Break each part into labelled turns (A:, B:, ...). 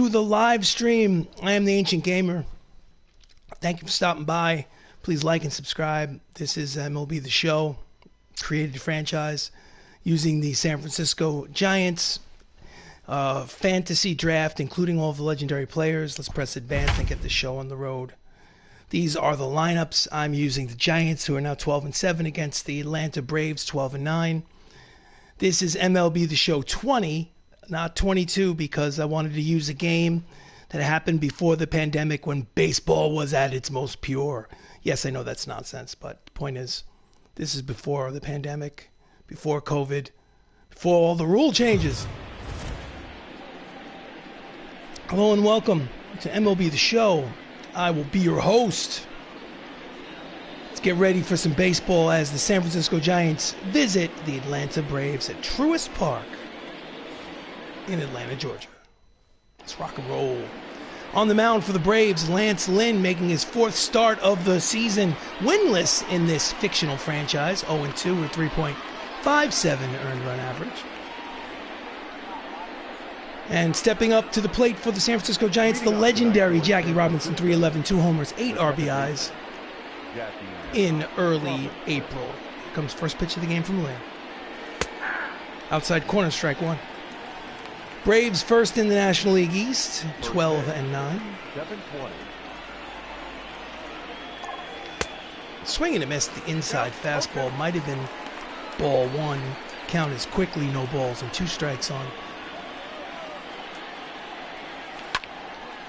A: to the live stream. I am the Ancient Gamer. Thank you for stopping by. Please like and subscribe. This is MLB The Show, created franchise using the San Francisco Giants fantasy draft, including all the legendary players. Let's press advance and get the show on the road. These are the lineups. I'm using the Giants, who are now 12-7 against the Atlanta Braves, 12-9. This is MLB The Show 20, not 22, because I wanted to use a game that happened before the pandemic when baseball was at its most pure. Yes, I know that's nonsense, but the point is, this is before the pandemic, before COVID, before all the rule changes. Hello and welcome to MLB The Show. I will be your host. Let's get ready for some baseball as the San Francisco Giants visit the Atlanta Braves at Truist Park in Atlanta, Georgia. Let's rock and roll. On the mound for the Braves, Lance Lynn making his fourth start of the season, winless in this fictional franchise, 0-2 with 3.57 earned run average. And stepping up to the plate for the San Francisco Giants, the legendary Jackie Robinson, 311, 2 homers, 8 RBIs in early April. Here comes first pitch of the game from Lynn. Outside corner, strike one. Braves first in the National League East, 12-9. Swing and a miss. The inside fastball might have been ball one. Count is quickly no balls and 2 strikes on.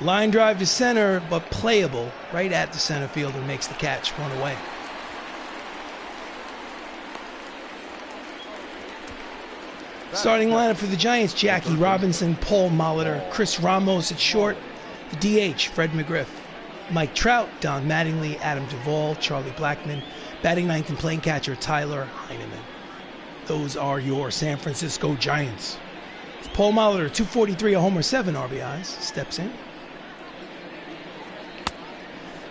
A: Line drive to center, but playable right at the center fielder, makes the catch, one away. Starting lineup for the Giants, Jackie Robinson, Paul Molitor, Chris Ramos at short, the DH, Fred McGriff, Mike Trout, Don Mattingly, Adam Duvall, Charlie Blackmon, batting ninth and playing catcher, Tyler Heineman. Those are your San Francisco Giants. Paul Molitor, 243, a homer, 7 RBIs, steps in.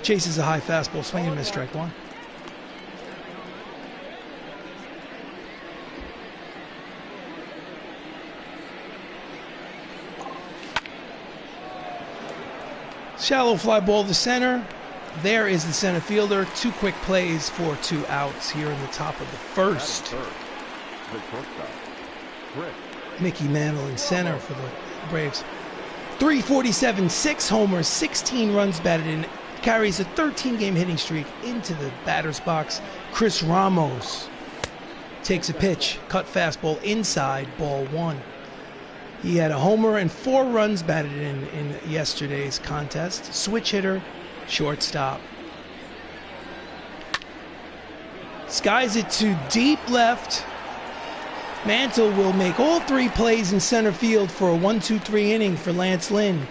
A: Chases a high fastball, swing and miss, strike one. Shallow fly ball to center. There is the center fielder. 2 quick plays for 2 outs here in the top of the first. Mickey Mantle in center for the Braves. 347, 6 homers, 16 runs batted in. Carries a 13-game hitting streak into the batter's box. Chris Ramos takes a pitch, cut fastball inside, ball one. He had a homer and 4 runs batted in yesterday's contest. Switch hitter, shortstop. Skies it to deep left. Mantle will make all 3 plays in center field for a 1-2-3 inning for Lance Lynn.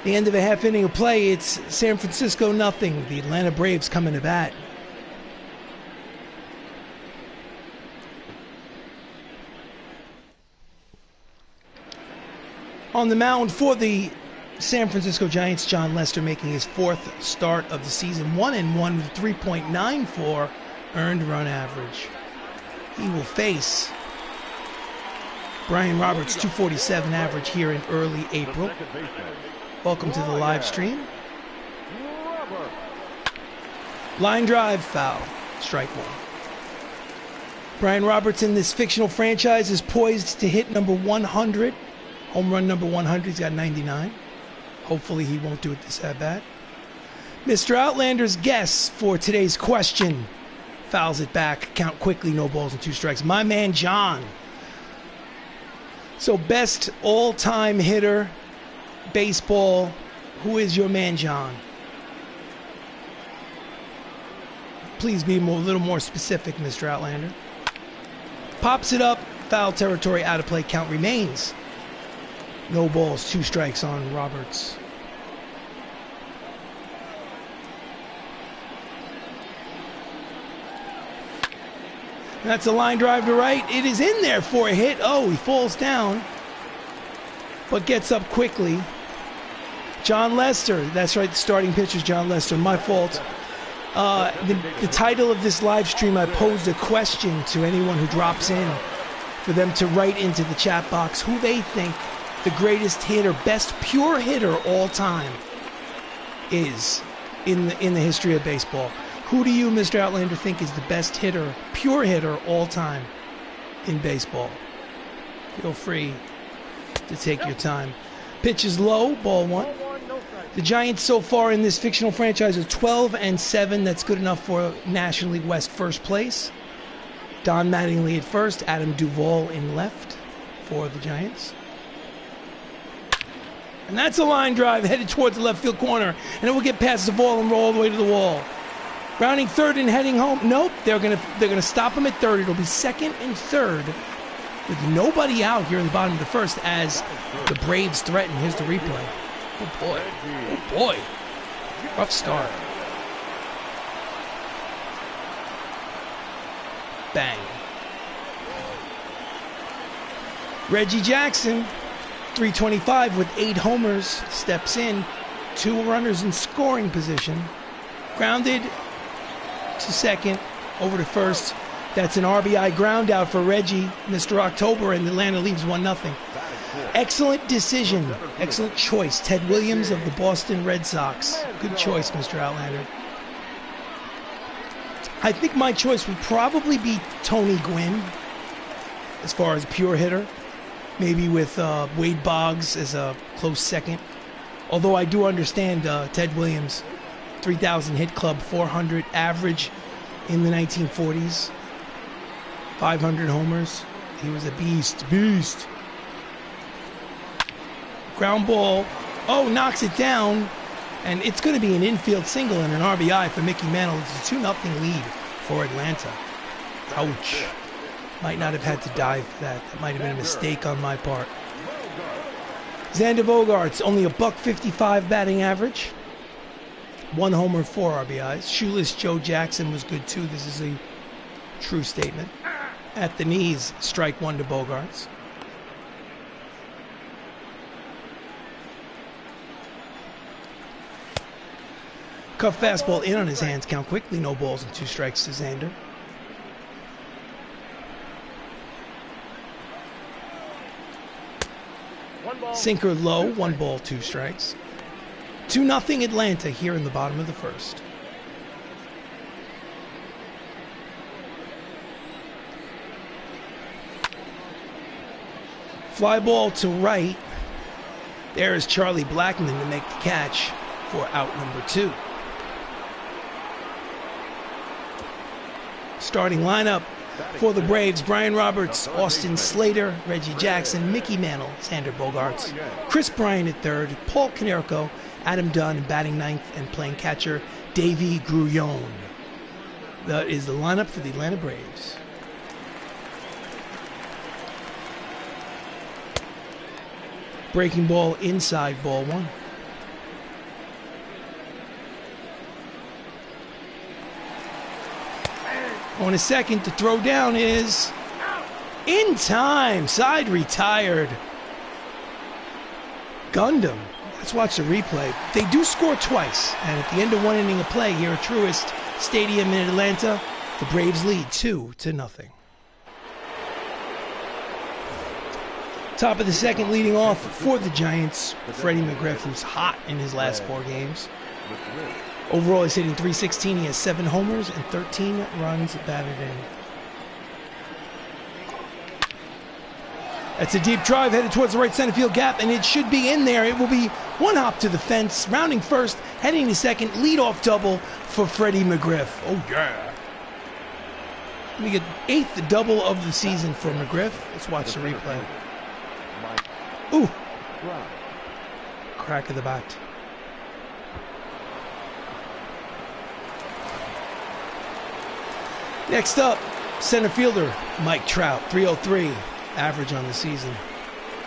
A: The end of a half inning of play, it's San Francisco nothing. The Atlanta Braves coming to bat. On the mound for the San Francisco Giants, John Lester making his 4th start of the season, 1-1 with 3.94 earned run average. He will face Brian Roberts, 247 average here in early April. Welcome to the live stream. Line drive, foul, strike one. Brian Roberts in this fictional franchise is poised to hit number 100. Home run number 100, he's got 99. Hopefully he won't do it this at bat. Mr. Outlander's guess for today's question. Fouls it back, count quickly, no balls and 2 strikes. My man John. So best all-time hitter, baseball, who is your man John? Please be a little more specific, Mr. Outlander. Pops it up, foul territory, out of play, count remains. No balls, 2 strikes on Roberts. That's a line drive to right. It is in there for a hit. Oh, he falls down, but gets up quickly. John Lester, that's right, the starting pitcher is John Lester. My fault. The title of this live stream, I posed a question to anyone who drops in for them to write into the chat box who they think the greatest hitter, best pure hitter all time is in the history of baseball? Who do you, Mr. Outlander, think is the best hitter, pure hitter all time in baseball? Feel free to take your time. Pitch is low, ball 1. The Giants so far in this fictional franchise are 12-7. That's good enough for National League West first place. Don Mattingly at first, Adam Duvall in left for the Giants. And that's a line drive headed towards the left field corner. And it will get past the ball and roll all the way to the wall. Rounding third and heading home. Nope, they're gonna stop him at third. It'll be second and third with nobody out here in the bottom of the first as the Braves threaten. Here's the replay. Oh boy. Oh boy. Rough start. Bang. Reggie Jackson, 325 with 8 homers, steps in. 2 runners in scoring position. Grounded to second, over to first. That's an RBI ground out for Reggie, Mr. October, and Atlanta leaves 1-0. Excellent decision, excellent choice. Ted Williams of the Boston Red Sox. Good choice, Mr. Outlander. I think my choice would probably be Tony Gwynn as far as pure hitter. Maybe with Wade Boggs as a close second. Although I do understand Ted Williams, 3,000 hit club, 400 average in the 1940s. 500 homers. He was a beast. Ground ball. Oh, knocks it down. And it's going to be an infield single and an RBI for Mickey Mantle. It's a 2-0 lead for Atlanta. Ouch. Might not have had to dive for that. That might have been a mistake on my part. Xander Bogaerts, only a $155 batting average. 1 homer, 4 RBIs. Shoeless Joe Jackson was good too. This is a true statement. At the knees, strike 1 to Bogaerts. Cuff fastball in on his hands. Count quickly. No balls and 2 strikes to Xander. Sinker low. 1 ball, 2 strikes. 2-0 Atlanta here in the bottom of the first. Fly ball to right. There is Charlie Blackmon to make the catch for out number 2. Starting lineup for the Braves: Brian Roberts, Austin Slater, Reggie Jackson, Mickey Mantle, Xander Bogaerts, Chris Bryant at third, Paul Konerko, Adam Dunn batting ninth, and playing catcher Davey Grullon. That is the lineup for the Atlanta Braves. Breaking ball inside, ball 1. On a second, the throw down is in time. Side retired. Gundam. Let's watch the replay. They do score twice, and at the end of 1 inning of play here at Truist Stadium in Atlanta, the Braves lead 2-0. Top of the second, leading off for the Giants, Freddie McGriff, who's hot in his last 4 games. Overall, he's hitting .316. He has 7 homers and 13 runs batted in. That's a deep drive headed towards the right center field gap, and it should be in there. It will be 1 hop to the fence, rounding first, heading to second, leadoff double for Freddie McGriff. Oh, yeah. Let me get 8th double of the season for McGriff. Let's watch the replay. Ooh. Crack of the bat. Next up, center fielder Mike Trout, 303 average on the season.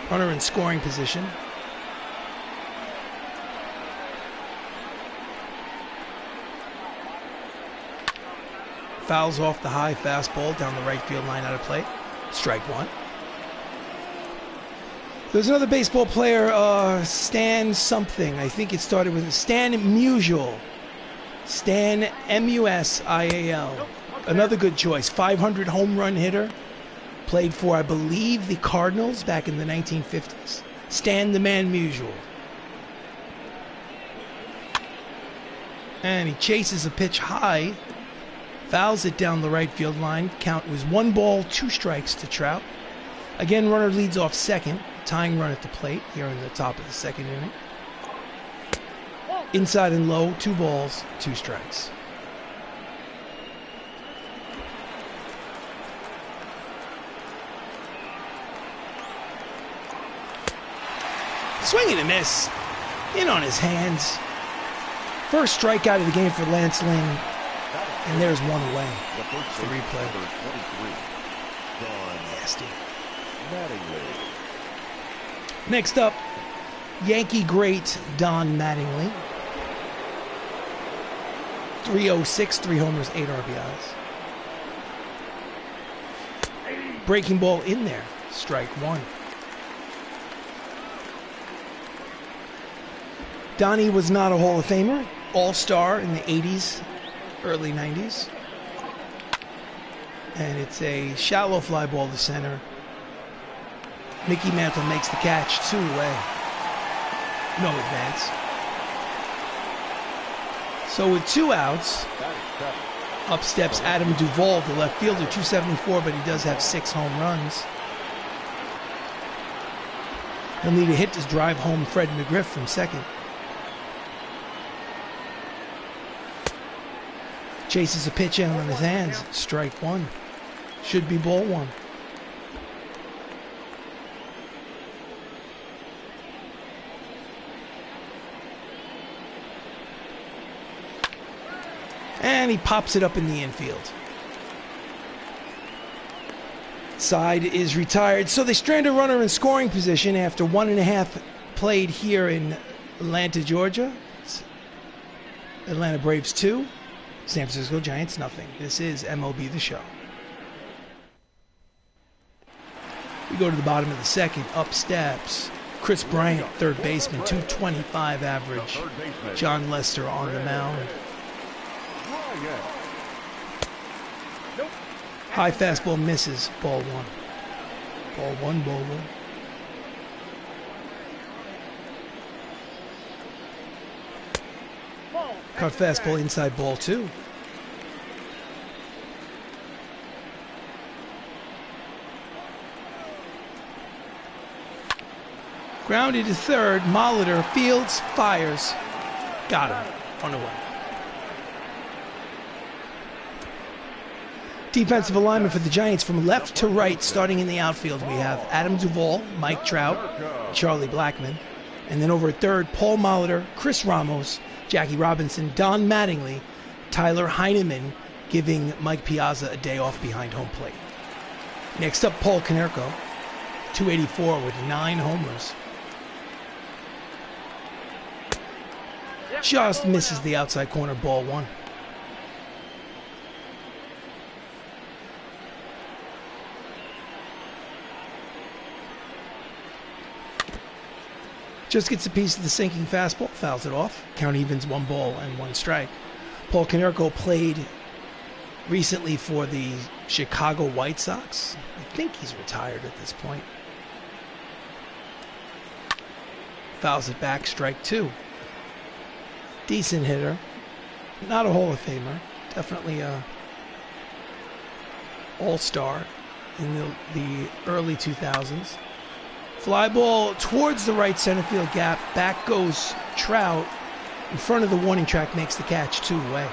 A: Runner in scoring position. Fouls off the high fastball down the right field line out of play. Strike 1. There's another baseball player, Stan something. I think it started with Stan Musial. Stan Musial. Another good choice. 500 home run hitter. Played for, I believe, the Cardinals back in the 1950s. Stand the man Musial. And he chases a pitch high, fouls it down the right field line. Count was 1 ball, 2 strikes to Trout. Again, runner leads off second, tying run at the plate here in the top of the second inning. Inside and low, 2 balls, 2 strikes. Swing and a miss. In on his hands. First strikeout of the game for Lance Lynn. And there's one away. The replay. Nasty. Next up, Yankee great Don Mattingly. 306, 3 homers, 8 RBIs. Breaking ball in there. Strike 1. Donnie was not a Hall of Famer. All-star in the 80s, early 90s. And it's a shallow fly ball to center. Mickey Mantle makes the catch, 2 away. No advance. So with 2 outs, up steps Adam Duvall, the left fielder, 274, but he does have 6 home runs. He'll need a hit to drive home Fred McGriff from second. Chases a pitch in on his hands. Strike 1. Should be ball 1. And he pops it up in the infield. Side is retired. So they strand a runner in scoring position after 1.5 played here in Atlanta, Georgia. It's Atlanta Braves 2. San Francisco Giants, nothing. This is MLB The Show. We go to the bottom of the second. Up steps Chris Bryant, third baseman, 225 average. John Lester on the mound. High fastball misses. Ball 1. Ball 1, ball 1. Cut fastball inside, ball 2. Grounded to third. Molitor fields, fires. Got him. 1 away. Defensive alignment for the Giants from left to right, starting in the outfield. We have Adam Duvall, Mike Trout, Charlie Blackmon. And then over at third, Paul Molitor, Chris Ramos, Jackie Robinson, Don Mattingly, Tyler Heineman, giving Mike Piazza a day off behind home plate. Next up, Paul Konerko, 284 with 9 homers. Just misses the outside corner, ball 1. Just gets a piece of the sinking fastball, fouls it off. Count evens, 1 ball and 1 strike. Paul Konerko played recently for the Chicago White Sox. I think he's retired at this point. Fouls it back, strike 2. Decent hitter. Not a Hall of Famer. Definitely a all-star in the early 2000s. Fly ball towards the right center field gap. Back goes Trout. In front of the warning track, makes the catch, 2 away.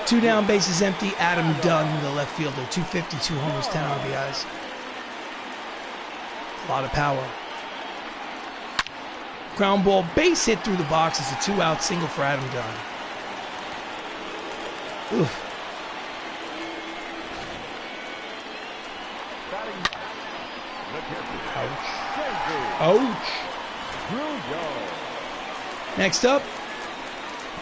A: Two down, bases empty. Adam Dunn, the left fielder, 250, 2 homers, 10 RBIs. A lot of power. Ground ball, base hit through the box. It's a 2-out single for Adam Dunn. Oof. Ouch. Next up,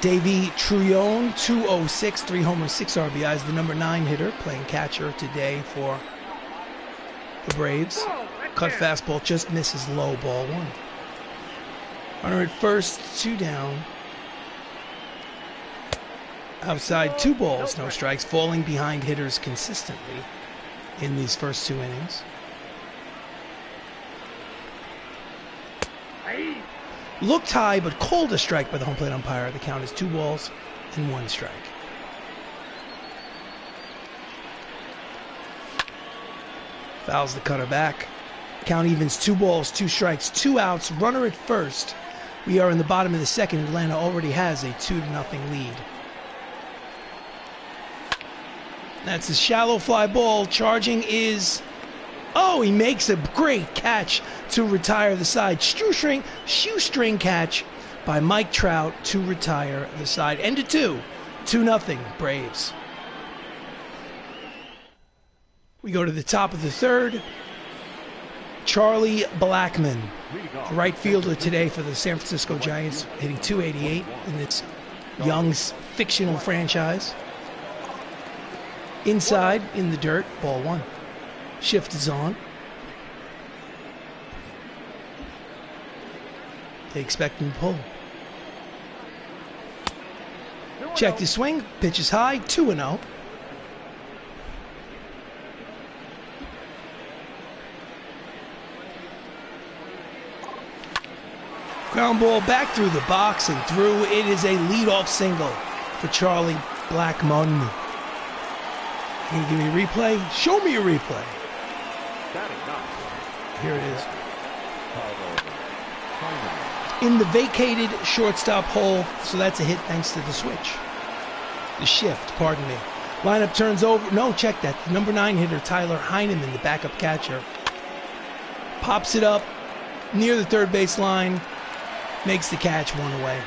A: Davey Truion, 206, 3 homers, 6 RBIs, the number 9 hitter, playing catcher today for the Braves. Cut fastball, just misses low, ball 1. Runner at first, 2 down. Outside, 2 balls, no strikes, falling behind hitters consistently. in these first 2 innings. Looked high, but called a strike by the home plate umpire. The count is 2 balls and 1 strike. Fouls the cutter back. Count evens 2 balls, 2 strikes, 2 outs, runner at first. We are in the bottom of the second. Atlanta already has a 2-0 lead. That's a shallow fly ball. Charging is... Oh, he makes a great catch to retire the side. Shoestring catch by Mike Trout to retire the side. End of 2. 2-0 Braves. We go to the top of the third. Charlie Blackmon, a right fielder today for the San Francisco Giants, hitting .288 in its young fictional franchise. Inside, in the dirt, ball 1. Shift is on. They expect him to pull. Check the swing, pitch is high, 2-0. Ground ball back through the box and through. It is a leadoff single for Charlie Blackmon. Can you give me a replay? Show me a replay. Here it is. In the vacated shortstop hole, so that's a hit thanks to the switch. The shift, pardon me. Lineup turns over. No, check that. The number 9 hitter, Tyler Heineman, the backup catcher, pops it up near the third base line. Makes the catch, 1 away.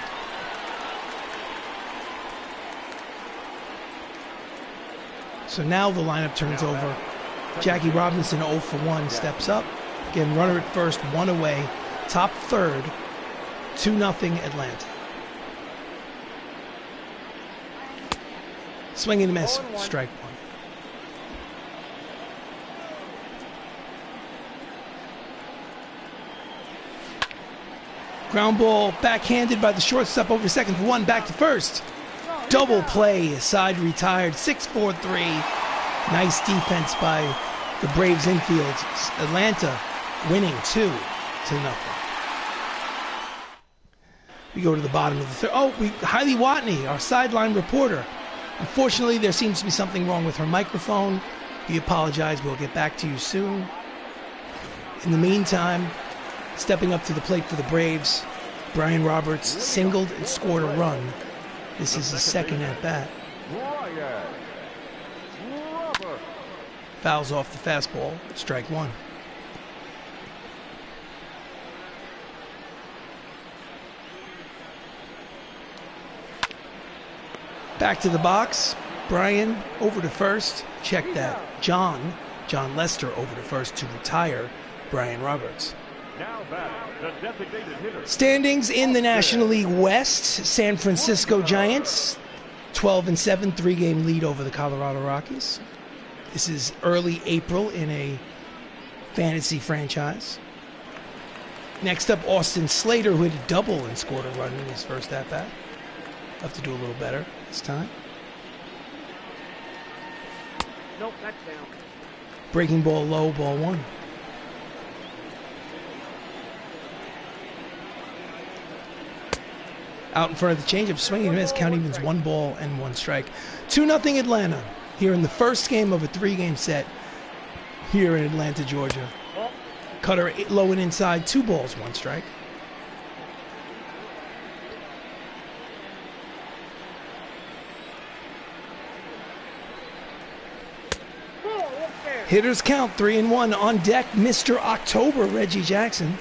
A: So now the lineup turns over. Jackie Robinson, 0 for 1, steps up. Again, runner at first, 1 away. Top third, 2-0 Atlanta. Swing and a miss, strike 1. Ground ball backhanded by the shortstop over second for 1, back to first. Double play, side retired, 6-4-3. Nice defense by the Braves infield. Atlanta winning 2-0. We go to the bottom of the third. Oh, Hailey Watney, our sideline reporter. Unfortunately, there seems to be something wrong with her microphone. We apologize. We'll get back to you soon. In the meantime, stepping up to the plate for the Braves, Brian Roberts singled and scored a run. This is his second at bat. Fouls off the fastball, strike 1. Back to the box. Brian over to first. Check that. John Lester over to first to retire Brian Roberts. Standings in the National League West. San Francisco Giants 12-7, 3-game lead over the Colorado Rockies. This is early April in a fantasy franchise. Next up, Austin Slater, who hit a double and scored a run in his first at-bat. Have to do a little better this time.
B: Nope, that's down.
A: Breaking ball low, ball 1. Out in front of the changeup, swinging and miss, count evens 1 ball and 1 strike. 2-0 Atlanta here in the first game of a 3-game set here in Atlanta, Georgia. Cutter low and inside, 2 balls, 1 strike. Hitters count 3-1 on deck. Mr. October, Reggie Jackson.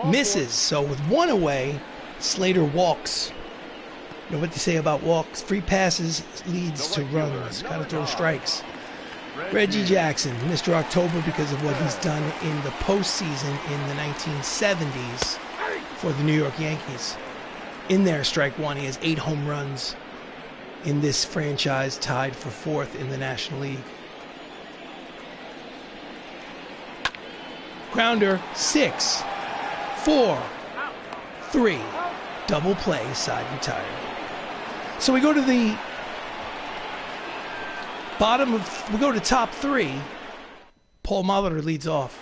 A: Misses, so with 1 away, Slater walks. You know what they say about walks? Free passes leads to runs. Got to throw strikes. Reggie Jackson, Mr. October, because of what he's done in the postseason in the 1970s for the New York Yankees. In there, strike 1. He has 8 home runs in this franchise, tied for 4th in the National League. Grounder, 6, 4, 3. Double play, side retired. So we go to the we go to top 3. Paul Molitor leads off.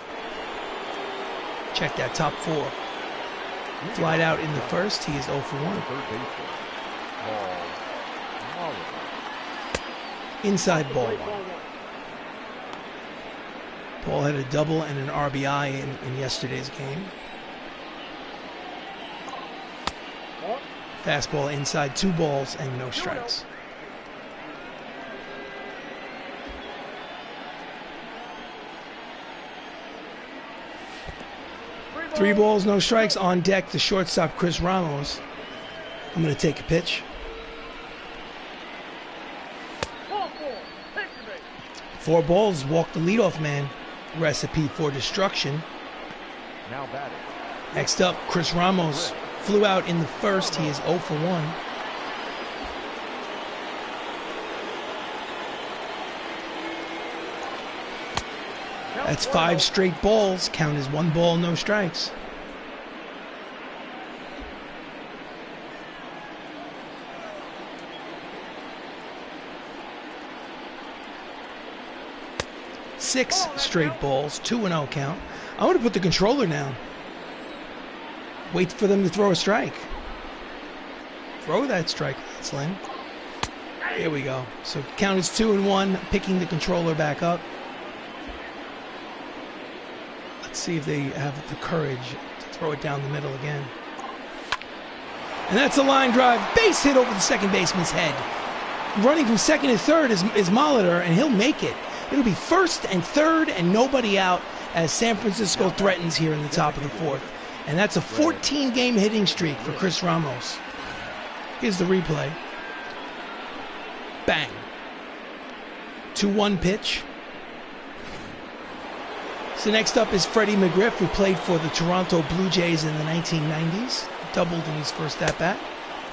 A: Check that, top 4. Flied out in the first, he is 0 for 1. Inside ball 1. Paul had a double and an RBI in yesterday's game. Fastball inside, 2 balls and no strikes. Three balls, no strikes. On deck, the shortstop, Chris Ramos. I'm going to take a pitch. 4 balls, walk the leadoff man. Recipe for destruction.
C: Now batting.
A: Next up, Chris Ramos flew out in the first. He is 0 for 1. That's 5 straight balls. Count as 1 ball, no strikes. Six straight balls, 2-0 count. I want to put the controller down. Wait for them to throw a strike. Throw that strike, Slim. Here we go. So count is 2-1, picking the controller back up. Let's see if they have the courage to throw it down the middle again. And that's a line drive. Base hit over the second baseman's head. Running from second to third is Molitor, and he'll make it. It'll be first and third and nobody out as San Francisco threatens here in the top of the 4th. And that's a 14-game hitting streak for Chris Ramos. Here's the replay. Bang. 2-1 pitch. So next up is Freddie McGriff, who played for the Toronto Blue Jays in the 1990s. Doubled in his first at-bat.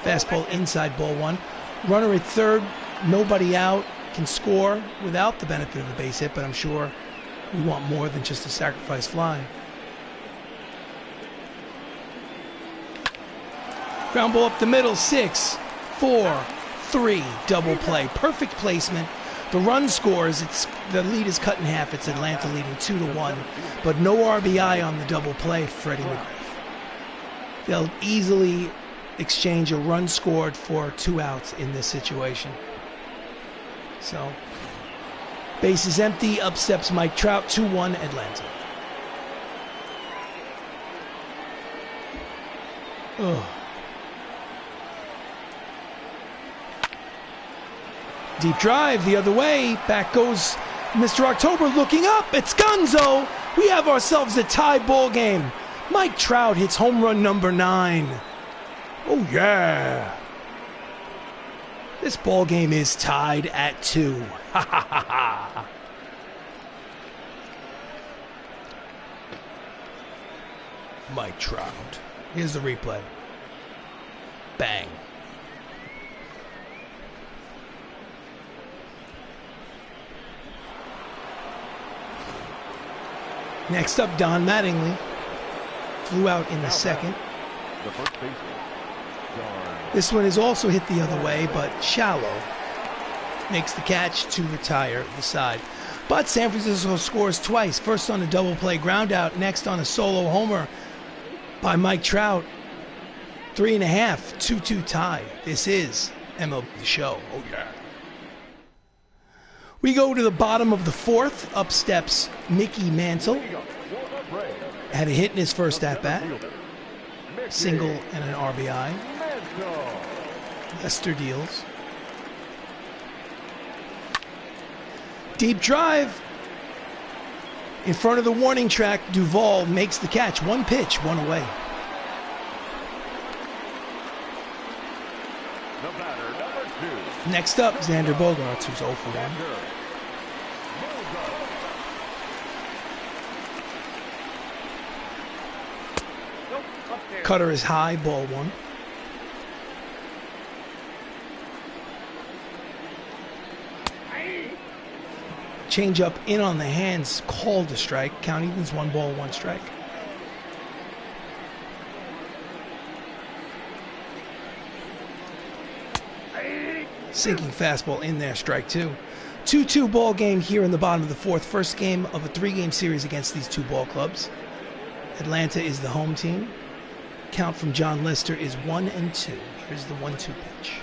A: Fastball inside, ball 1. Runner at third, nobody out. Can score without the benefit of a base hit, but I'm sure we want more than just a sacrifice fly. Ground ball up the middle, 6, 4, 3, double play. Perfect placement. The run scores, the lead is cut in half. It's Atlanta leading 2-1, but no RBI on the double play, Freddie McGriff. They'll easily exchange a run scored for 2 outs in this situation. So, base is empty. Up steps Mike Trout. 2-1 Atlanta. Ugh. Deep drive the other way. Back goes Mr. October looking up. It's Gonzo. We have ourselves a tie ball game. Mike Trout hits home run number 9. Oh, yeah. This ball game is tied at 2. Ha ha ha ha. Mike Trout. Here's the replay. Bang. Next up, Don Mattingly. Flew out in the second. This one is also hit the other way, but shallow. Makes the catch to retire the side. But San Francisco scores twice. First on a double play ground out. Next on a solo homer by Mike Trout. 3.5, 2-2 tie. This is MLB The Show. Oh, yeah. We go to the bottom of the 4th. Up steps Mickey Mantle. Had a hit in his first at-bat. Single and an RBI. Lester deals. Deep drive. In front of the warning track, Duvall makes the catch. 1 pitch, 1 away. Next up, Xander Bogaerts, who's 0 for 1. Cutter is high, ball 1. Change up in on the hands, called a strike. Count evens, 1 ball, 1 strike. Sinking fastball in there, strike two. 2-2 ball game here in the bottom of the fourth. First game of a 3-game series against these two ball clubs. Atlanta is the home team. Count from John Lester is 1-2. Here's the 1-2 pitch.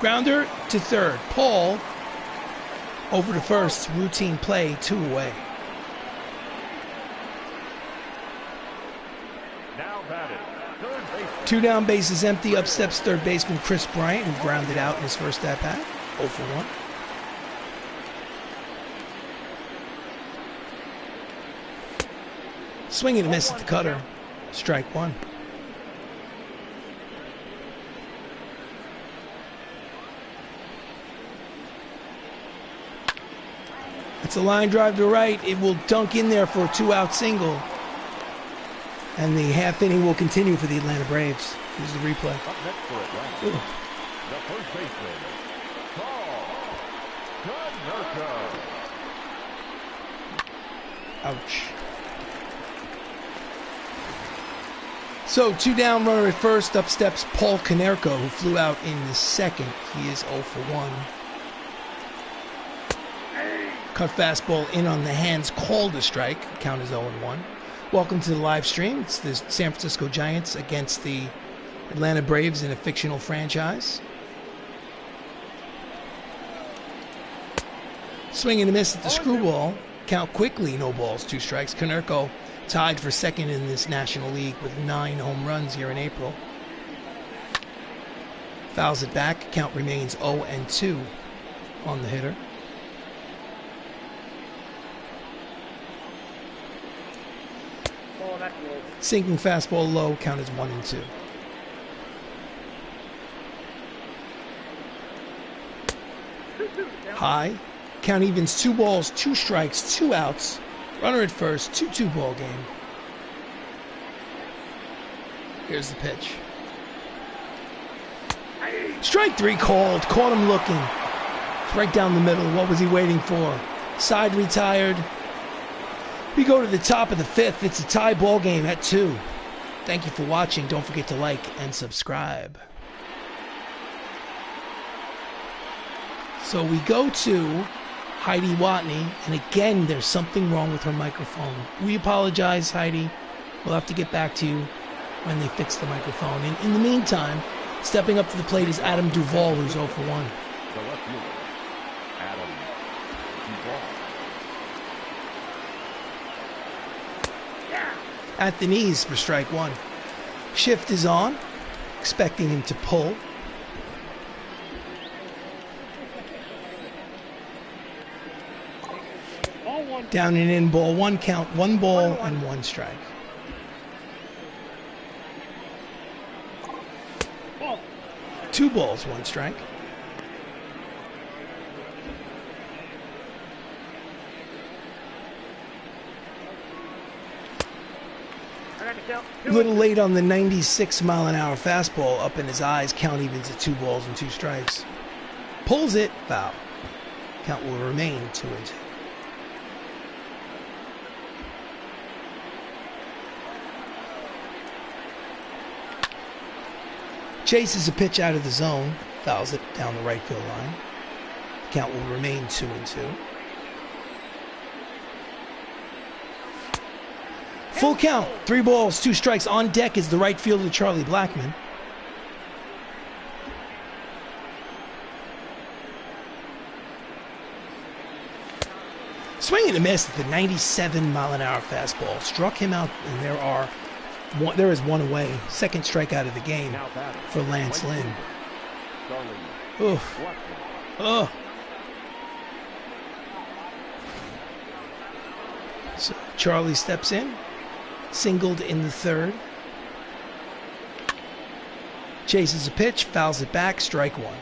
A: Grounder to third. Paul over to first. Routine play, 2 away.
C: Now batted. Third base.
A: 2 down, bases empty. Up steps third baseman Chris Bryant, who grounded out in his first at-bat. 0 for 1. Swing and a miss at the cutter. Strike 1. It's a line drive to right. It will dunk in there for a 2-out single. And the half inning will continue for the Atlanta Braves. Here's the replay.
C: Up next for Atlanta.
A: Ooh.
C: The first baseman, Paul Konerko.
A: Ouch. So 2 down, runner at first. Up steps Paul Konerko, who flew out in the second. He is 0 for 1. Cut fastball in on the hands, called a strike. Count is 0-1. Welcome to the live stream. It's the San Francisco Giants against the Atlanta Braves in a fictional franchise. Swing and a miss at the screwball. Count quickly, no balls, 2 strikes. Konerko tied for second in this National League with 9 home runs here in April. Fouls it back. Count remains 0-2 on the hitter.
B: Oh, that's low.
A: Sinking fastball low. Count is 1-2. High. Count evens 2 balls, 2 strikes, 2 outs. Runner at first. 2-2 ball game. Here's the pitch. Strike 3 called. Caught him looking. It's right down the middle. What was he waiting for? Side retired. We go to the top of the 5th. It's a tie ball game at 2. Thank you for watching. Don't forget to like and subscribe. So we go to Heidi Watney, and again, there's something wrong with her microphone. We apologize, Heidi. We'll have to get back to you when they fix the microphone. And in the meantime, stepping up to the plate is Adam Duvall, who's 0 for 1.
C: The left fielder, Adam Duvall.
A: At the knees for strike 1. Shift is on, expecting him to pull.
B: Ball 1.
A: Down and in, ball 1 count, 1 ball and 1 strike.
B: Ball.
A: 2 balls, 1 strike.
B: I got to count.
A: A little late on the 96-mile-an-hour fastball, up in his eyes. Count evens at 2 balls and 2 strikes. Pulls it, foul. Count will remain 2-2. Chases a pitch out of the zone, fouls it down the right field line. Count will remain 2-2. Full count, 3 balls, 2 strikes. On deck is the right fielder Charlie Blackmon. Swing and a miss at the 97-mile-an-hour fastball. Struck him out, and there is 1 away. Second strikeout of the game
C: Now batted.
A: for Lance
C: Right
A: Lynn.
C: fielder, Charlie
A: Oof.
C: Blackmon.
A: Oh. So Charlie steps in, singled in the 3rd. Chases a pitch, fouls it back, strike 1.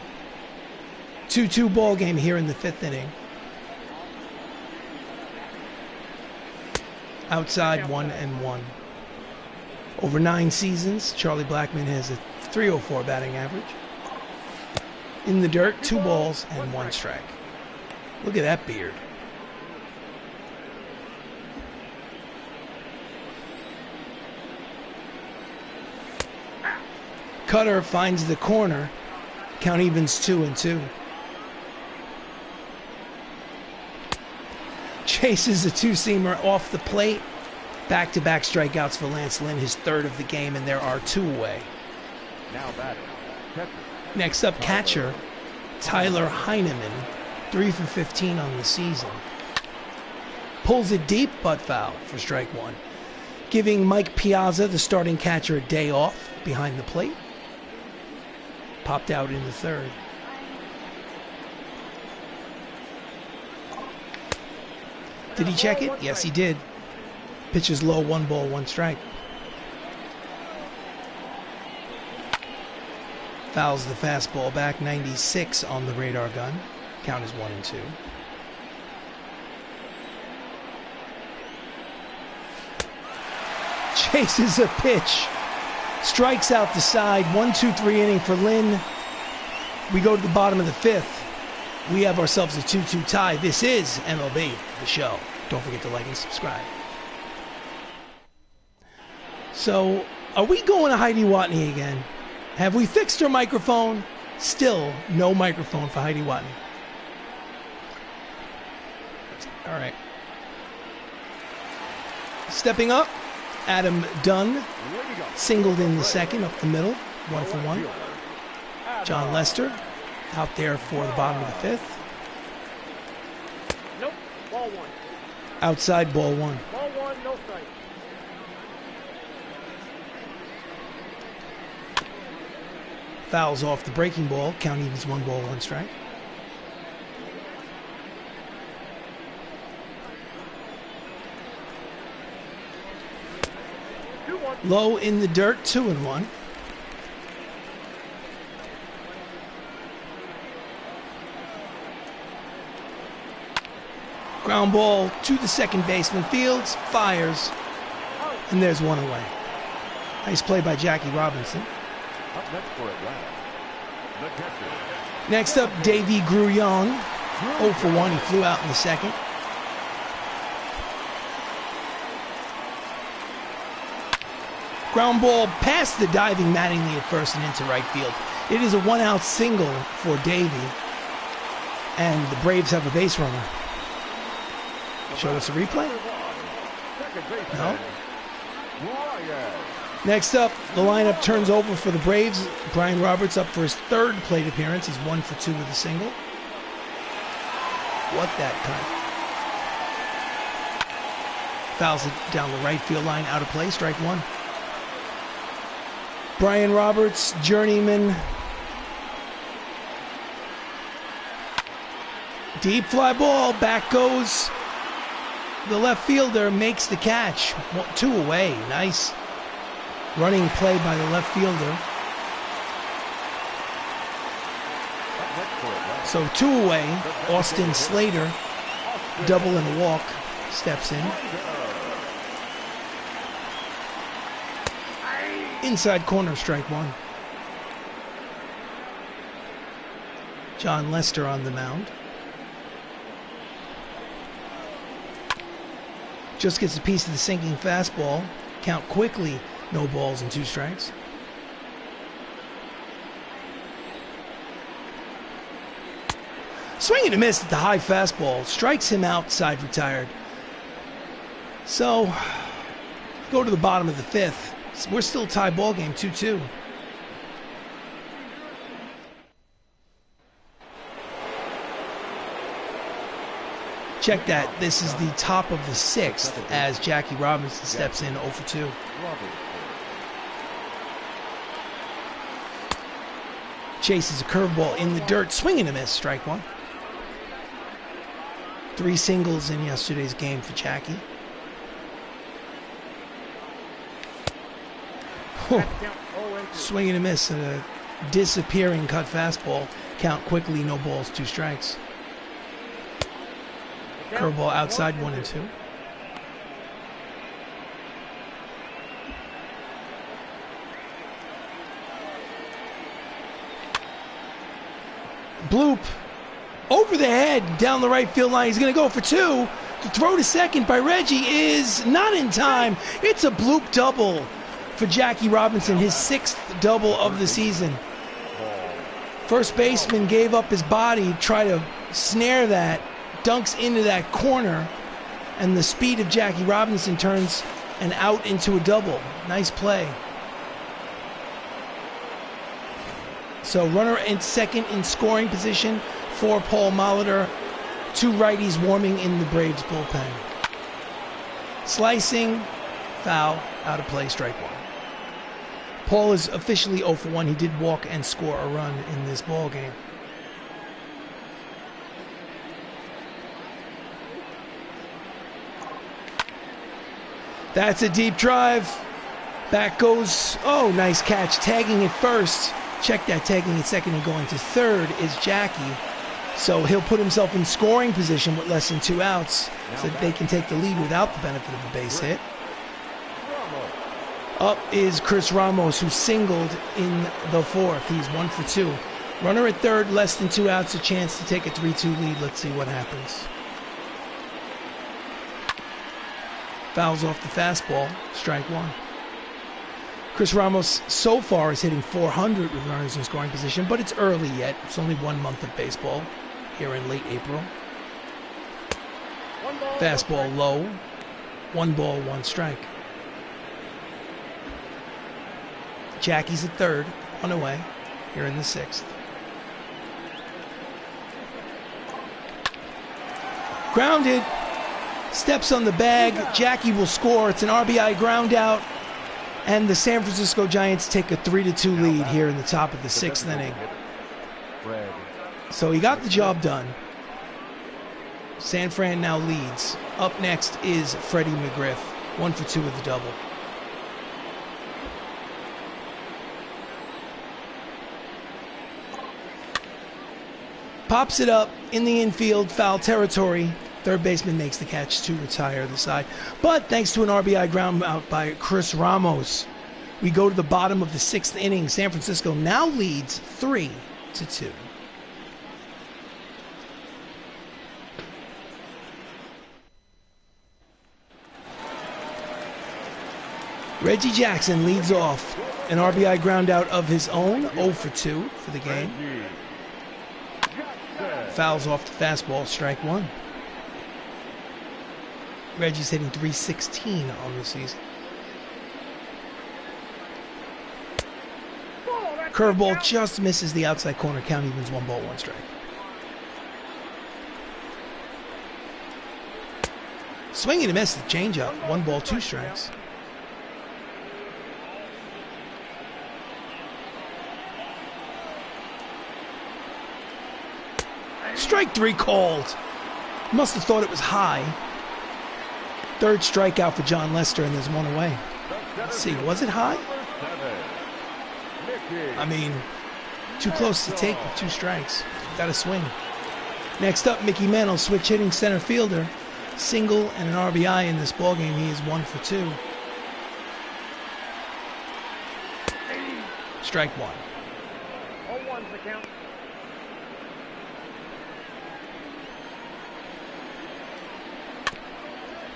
A: 2-2 ball game here in the 5th inning. Outside 1-1. Over 9 seasons, Charlie Blackmon has a .304 batting average. In the dirt, 2 balls and 1 strike. Look at that beard. Cutter finds the corner. Count evens 2-2. Chases a two-seamer off the plate. Back-to-back strikeouts for Lance Lynn, his third of the game, and there are 2 away.
C: Now batting. Catcher.
A: Next up, catcher Tyler Heineman, 3 for 15 on the season. Pulls it deep, but foul for strike 1. Giving Mike Piazza, the starting catcher, a day off behind the plate. Popped out in the third. Did he check it? Yes, he did. Pitches low, 1 ball, 1 strike. Fouls the fastball back, 96 on the radar gun. Count is 1-2. Chases a pitch. Strikes out the side. 1-2-3 inning for Lynn. We go to the bottom of the 5th. We have ourselves a 2-2 tie. This is MLB The Show. Don't forget to like and subscribe. So, are we going to Heidi Watney again? Have we fixed her microphone? Still no microphone for Heidi Watney. All right. Stepping up, Adam Dunn. Singled in the second, up the middle, 1 for 1. John Lester out there for the bottom of the 5th.
B: Nope. Ball 1.
A: Outside, ball 1.
B: Ball 1, no strike.
A: Fouls off the breaking ball. Count evens 1 ball, 1 strike. Low in the dirt, 2-1. Ground ball to the second baseman. Fields fires, and there's 1 away. Nice play by Jackie Robinson.
C: Up next for Atlanta. The catcher.
A: Next up, Davey Grullon, 0 for 1. He flew out in the second. Ground ball past the diving Mattingly at first and into right field. It is a 1-out single for Davey, and the Braves have a base runner. Show us a replay? No? Next up, the lineup turns over for the Braves. Brian Roberts up for his 3rd plate appearance. He's 1 for 2 with a single. What that time? Fouls it down the right field line, out of play, strike 1. Brian Roberts, journeyman. Deep fly ball, back goes the left fielder, makes the catch. 2 away, nice running play by the left fielder. So 2 away, Austin Slater, double and a walk, steps in. Inside corner, strike 1. John Lester on the mound. Just gets a piece of the sinking fastball. Count quickly, no balls and 2 strikes. Swing and a miss at the high fastball. Strikes him outside, retired. So, go to the bottom of the 5th. We're still tie ball game, 2-2. Check that. This is the top of the 6th as Jackie Robinson steps in 0 for 2. Chases a curveball in the dirt. Swing and a miss. Strike 1. 3 singles in yesterday's game for Jackie. Swing and a miss and a disappearing cut fastball. Count quickly, no balls, 2 strikes. Curveball outside, 1-2. Bloop over the head down the right field line. He's going to go for 2. The throw to second by Reggie is not in time. It's a bloop double for Jackie Robinson, his 6th double of the season. First baseman gave up his body to try to snare that, dunks into that corner, and the speed of Jackie Robinson turns an out into a double. Nice play. So runner in second in scoring position for Paul Molitor. 2 righties warming in the Braves bullpen. Slicing, foul, out of play, strike 1. Paul is officially 0 for 1. He did walk and score a run in this ball game. That's a deep drive. Back goes, oh, nice catch. Tagging at first. Check that, tagging at second and going to third is Jackie. So he'll put himself in scoring position with less than 2 outs so that they can take the lead without the benefit of a base hit. Up is Chris Ramos, who singled in the 4th. He's 1 for 2. Runner at third, less than 2 outs, a chance to take a 3-2 lead. Let's see what happens. Fouls off the fastball, strike 1. Chris Ramos so far is hitting .400 with runners in scoring position, but it's early yet. It's only 1 month of baseball here in late April. Fastball low. 1 ball, 1 strike. Jackie's at third, 1 away, here in the 6th. Grounded. Steps on the bag. Jackie will score. It's an RBI ground out. And the San Francisco Giants take a 3-2 lead here in the top of the 6th inning. So he got the job done. San Fran now leads. Up next is Freddie McGriff. 1 for 2 with the double. Pops it up in the infield, foul territory. Third baseman makes the catch to retire the side. But thanks to an RBI ground out by Chris Ramos, we go to the bottom of the 6th inning. San Francisco now leads 3-2. Reggie Jackson leads off. An RBI ground out of his own, 0 for 2 for the game. Fouls off the fastball, strike 1. Reggie's hitting .316 on the season. Curveball just misses the outside corner. Count evens, 1 ball, 1 strike. Swinging and miss the changeup. 1 ball, 2 strikes. Strike 3 called. Must have thought it was high. 3rd strikeout for John Lester, and there's 1 away. Let's see, was it high? I mean, too close to take with 2 strikes. Got to swing. Next up, Mickey Mantle, switch hitting center fielder. Single and an RBI in this ballgame. He is 1 for 2. Strike 1.
B: 0-1's the count.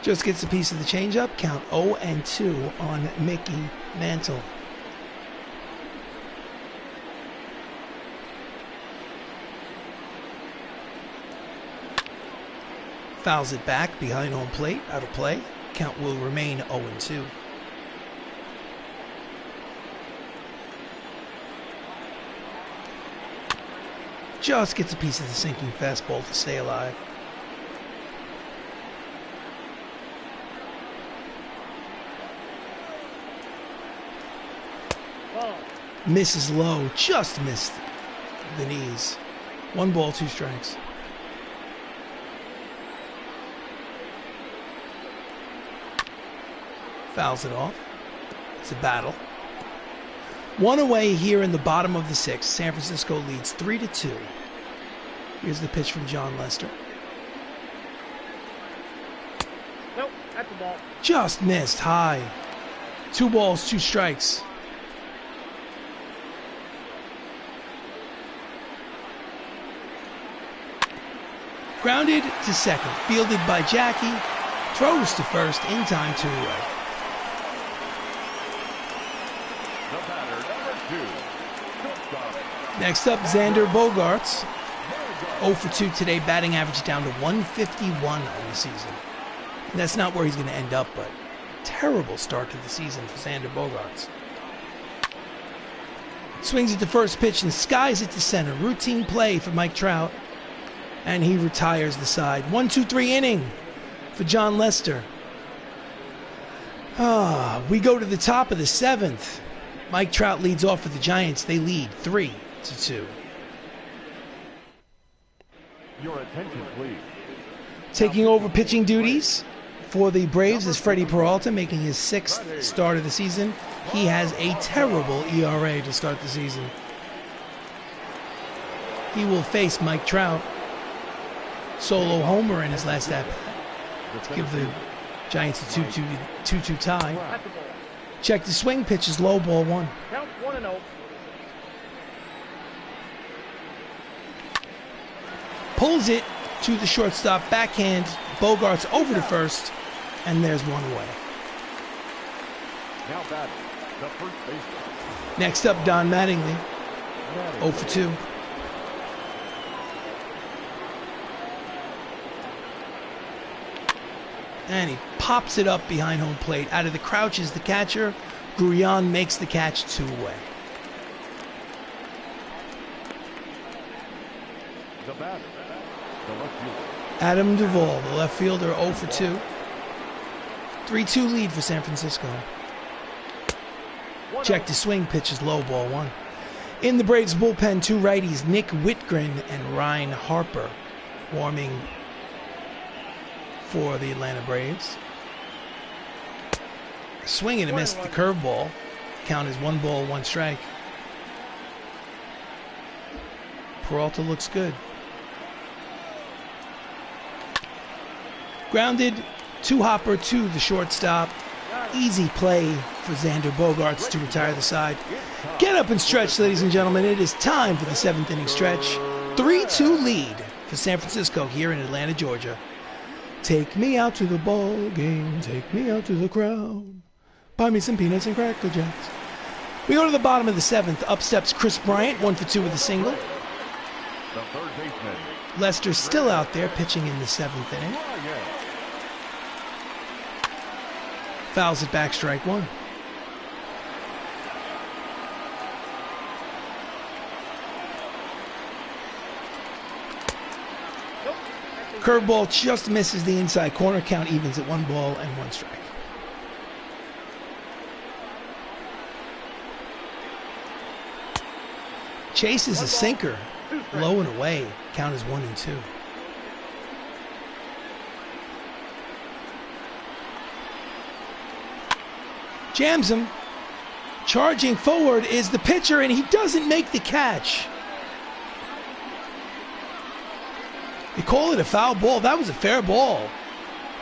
A: Just gets a piece of the changeup. Count 0-2 on Mickey Mantle. Fouls it back behind home plate, out of play. Count will remain 0-2. Just gets a piece of the sinking fastball to stay alive. Misses low, just missed the knees. 1 ball, 2 strikes. Fouls it off. It's a battle. 1 away here in the bottom of the 6th. San Francisco leads 3-2. Here's the pitch from John Lester.
B: Nope, that's a ball.
A: Just missed high. 2 balls, 2 strikes. Grounded to second. Fielded by Jackie. Throws to first in time, 2 away. Next up, Xander Bogaerts. 0 for 2 today, batting average down to 151 on the season. And that's not where he's going to end up, but terrible start to the season for Xander Bogaerts. Swings at the first pitch and skies it to center. Routine play for Mike Trout. And he retires the side. 1-2-3 inning for John Lester. We go to the top of the 7th. Mike Trout leads off for the Giants. They lead 3-2.
C: Your attention, please.
A: Taking over pitching duties for the Braves is Freddie Peralta, making his 6th start of the season. He has a terrible ERA to start the season. He will face Mike Trout. Solo homer in his last at bat to give the Giants a 2-2 tie. Check the swing, pitch is low, ball 1.
B: Count 1-0.
A: Pulls it to the shortstop, backhand. Bogaerts over to first, and there's one away.
C: Now batting, the first baseman.
A: Next up, Don Mattingly. 0 for 2. And he pops it up behind home plate. Out of the crouch is the catcher. Gurriel makes the catch, 2 away.
C: The batter, the left fielder.
A: Adam Duvall, the left fielder, 0 for 2. 3-2 lead for San Francisco. Check the swing, pitch is low, ball 1. In the Braves bullpen, 2 righties, Nick Whitgren and Ryan Harper, warming for the Atlanta Braves. Swing and a miss, the curveball. Count is 1 ball, 1 strike. Peralta looks good. Grounded to Hopper to the shortstop. Easy play for Xander Bogaerts to retire the side. Get up and stretch, ladies and gentlemen. It is time for the 7th inning stretch. 3-2 lead for San Francisco here in Atlanta, Georgia. Take me out to the ball game. Take me out to the crowd. Buy me some peanuts and Cracker Jacks. We go to the bottom of the 7th. Up steps Chris Bryant, 1 for 2 with a single.
C: The third baseman.
A: Lester still out there pitching in the 7th inning. Fouls it back, strike 1. Curveball just misses the inside corner. Count evens at 1 ball and 1 strike. Chases a sinker, low and away. Count is 1-2. Jams him. Charging forward is the pitcher, and he doesn't make the catch. They call it a foul ball. That was a fair ball.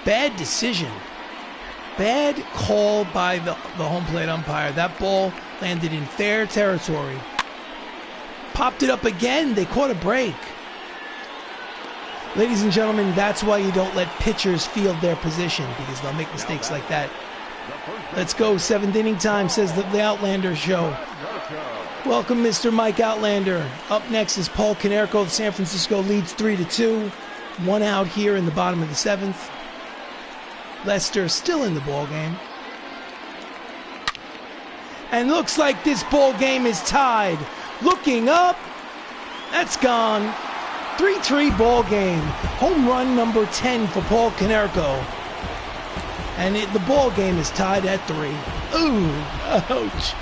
A: Bad decision. Bad call by the home plate umpire. That ball landed in fair territory. Popped it up again. They caught a break. Ladies and gentlemen, that's why you don't let pitchers field their position, because they'll make mistakes like that. Let's go. 7th inning time, says the Outlander show. Welcome, Mr. Mike Outlander. Up next is Paul Konerko. San Francisco leads 3-2. 1 out here in the bottom of the 7th. Lester still in the ball game. And looks like this ball game is tied. Looking up. That's gone. 3-3 ball game. Home run number 10 for Paul Konerko. And the ball game is tied at 3. Ooh, ouch.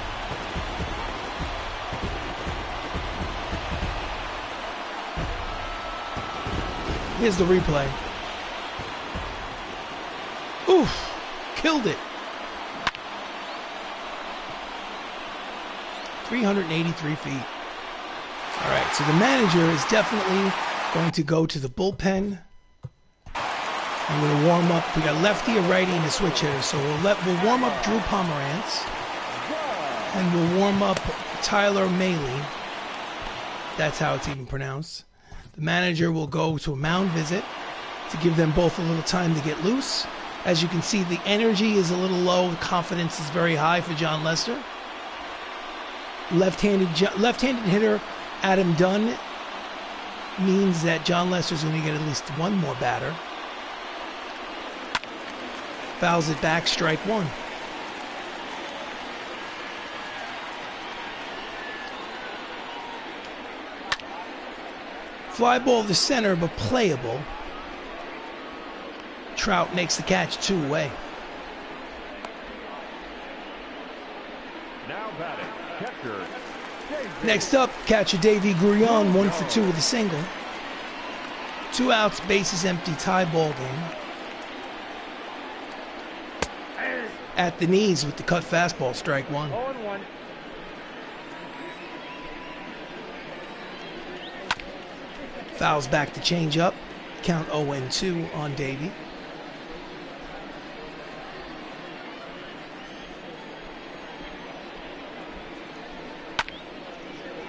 A: Here's the replay. Oof, killed it. 383 feet. All right, so the manager is definitely going to go to the bullpen. I'm going to warm up. We got lefty, a righty, and a switch hitter. So we'll warm up Drew Pomerantz, and we'll warm up Tyler Mahle. That's how it's even pronounced. The manager will go to a mound visit to give them both a little time to get loose. As you can see, the energy is a little low. The confidence is very high for John Lester. left-handed hitter Adam Dunn means that John Lester's going to get at least one more batter. Fouls it back, strike one. Fly ball to center, but playable. Trout makes the catch, 2 away.
C: Now batting, catcher.
A: Next up, catcher Davey Gurion, 1 for 2 with a single. 2 outs, bases empty, tie ball game. At the knees with the cut fastball, strike one.
B: 0-1.
A: Fouls back to change up. Count 0-2 on Davey.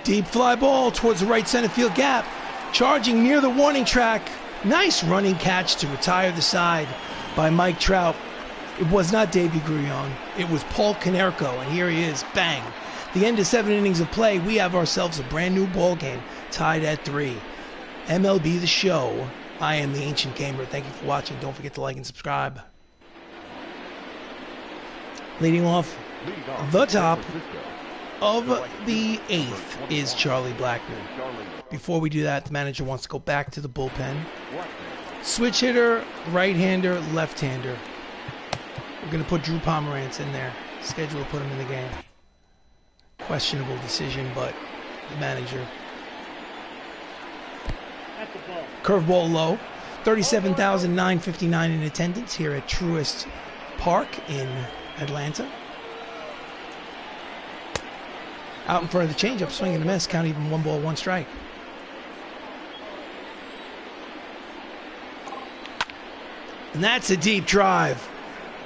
A: Deep fly ball towards the right center field gap. Charging near the warning track. Nice running catch to retire the side by Mike Trout. It was not Davey Gurion. It was Paul Konerko, and here he is. Bang. The end of 7 innings of play. We have ourselves a brand new ball game, tied at 3. MLB The Show. I am the Ancient Gamer. Thank you for watching. Don't forget to like and subscribe. Leading off the top of the 8th is Charlie Blackmon. Before we do that, the manager wants to go back to the bullpen. Switch hitter, right-hander, left-hander. We're going to put Drew Pomerantz in there. Schedule will put him in the game. Questionable decision, but the manager. Curveball low. 37,959 in attendance here at Truist Park in Atlanta. Out in front of the changeup, swing and a miss. Count even 1 ball, 1 strike. And that's a deep drive.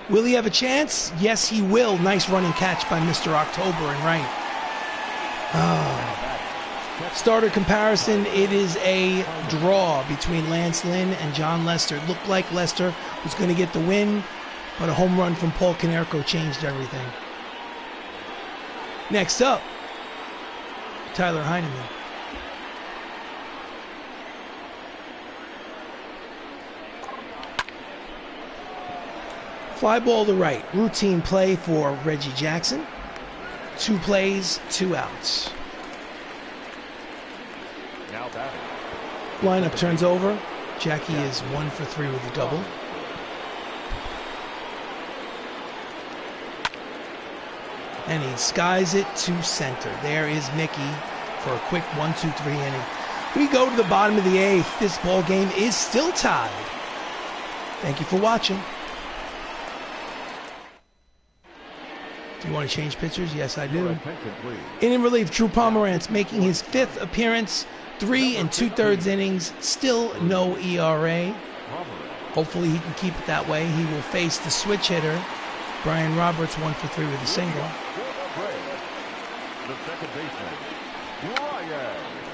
A: Will he have a chance? Yes, he will. Nice running catch by Mr. October and right. Starter comparison, it is a draw between Lance Lynn and John Lester. It looked like Lester was going to get the win, but a home run from Paul Konerko changed everything. Next up, Tyler Heineman. Fly ball to right. Routine play for Reggie Jackson. 2 plays, 2 outs.
C: Now batting.
A: Lineup turns over. Jackie is 1 for 3 with a double. And he skies it to center. There is Mickey for a quick 1-2-3 inning. We go to the bottom of the 8th. This ball game is still tied. Thank you for watching. Do you want to change pitchers? Yes, I do. In relief, Drew Pomerantz making his 5th appearance, 3 2/3 innings, still no ERA. Hopefully he can keep it that way. He will face the switch hitter, Brian Roberts, 1 for 3 with a single.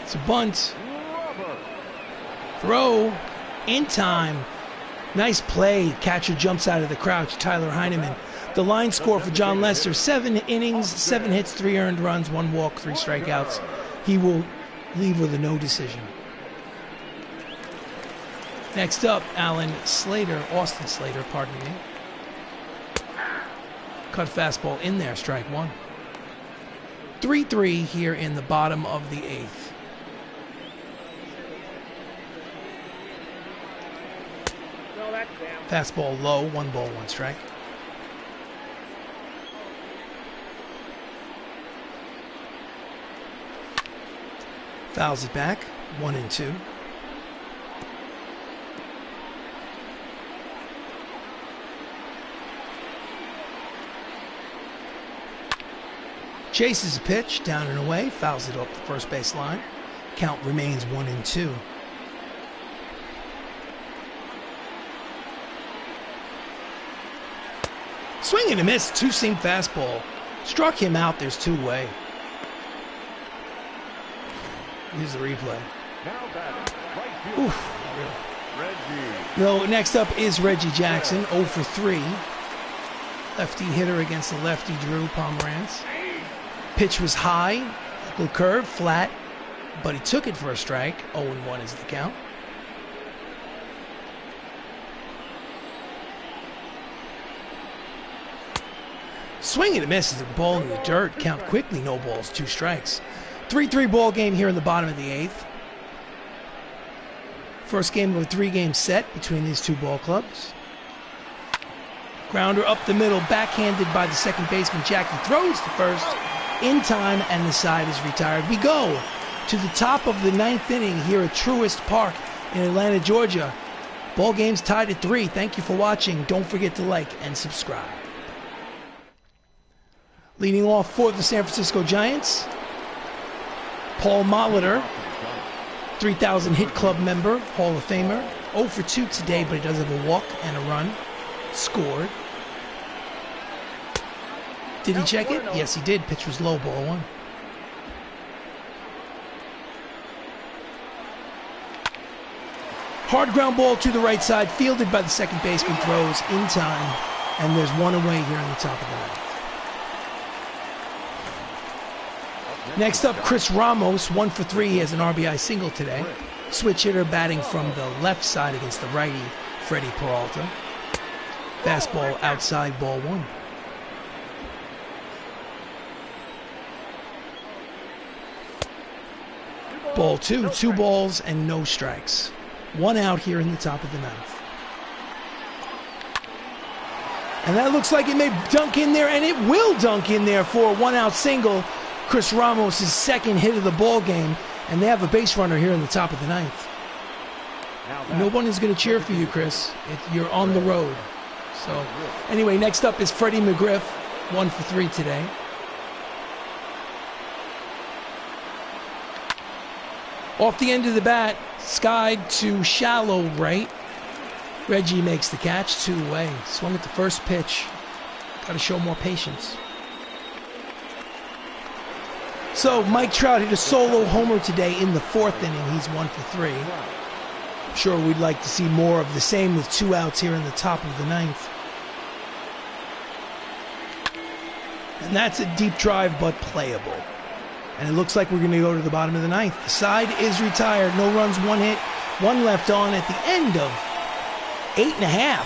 A: It's a bunt. Throw in time. Nice play. Catcher jumps out of the crouch. Tyler Heineman. The line score for John Lester, 7 innings, 7 hits, 3 earned runs, 1 walk, 3 strikeouts. He will leave with a no decision. Next up, Austin Slater, pardon me. Cut fastball in there, strike 1. 3-3 here in the bottom of the 8th.
B: No, that's down.
A: Fastball low, 1 ball, 1 strike. Fouls it back, 1-2. Chases a pitch, down and away, fouls it up the first base line. Count remains 1-2. Swing and a miss, 2-seam fastball. Struck him out, there's 2 away. Here's the replay. Oof. No, next up is Reggie Jackson, 0 for 3. Lefty hitter against the lefty Drew Pomerantz. Pitch was high, little curve, flat, but he took it for a strike. 0-1 is the count. Swing and a miss is a ball in the dirt. Count quickly, no balls, 2 strikes. 3-3 ball game here in the bottom of the 8th. First game of a 3-game set between these two ball clubs. Grounder up the middle, backhanded by the second baseman. Jackie throws to first in time, and the side is retired. We go to the top of the 9th inning here at Truist Park in Atlanta, Georgia. Ball game's tied at 3. Thank you for watching. Don't forget to like and subscribe. Leading off for the San Francisco Giants, Paul Molitor, 3,000 hit club member, Hall of Famer. 0 for 2 today, but he does have a walk and a run. Scored. Did he check it? Yes, he did. Pitch was low, ball 1. Hard ground ball to the right side, fielded by the second baseman, throws in time, and there's 1 away here in the top of the 9th. Next up, Chris Ramos, 1 for 3. He has an RBI single today. Switch hitter batting from the left side against the righty, Freddie Peralta. Fastball outside, ball 1. Ball 2, 2 balls and no strikes. 1 out here in the top of the 9th. And that looks like it may dunk in there, and it will dunk in there for a 1-out single. Chris Ramos' second hit of the ball game, and they have a base runner here in the top of the 9th. No one is going to cheer for you, Chris. You're on the road. So, anyway, next up is Freddie McGriff, 1 for 3 today. Off the end of the bat, skied to shallow right. Reggie makes the catch, 2 away. Swung at the first pitch. Got to show more patience. So Mike Trout hit a solo homer today in the 4th inning. He's 1 for 3. I'm sure we'd like to see more of the same with 2 outs here in the top of the 9th. And that's a deep drive, but playable. And it looks like we're going to go to the bottom of the 9th. The side is retired. No runs, 1 hit, 1 left on at the end of 8.5.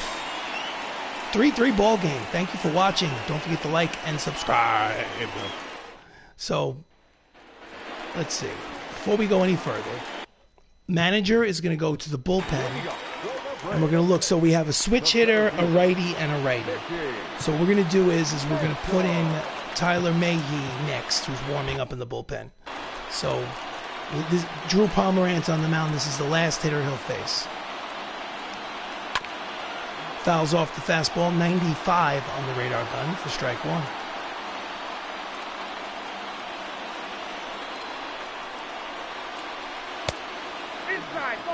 A: 3-3 ball game. Thank you for watching. Don't forget to like and subscribe. So, let's see. Before we go any further, manager is going to go to the bullpen, and we're going to look. So we have a switch hitter, a righty, and a righty. So what we're going to do is we're going to put in Tyler Mayhew next, who's warming up in the bullpen. So Drew Pomerantz on the mound. This is the last hitter he'll face. Fouls off the fastball, 95 on the radar gun for strike 1.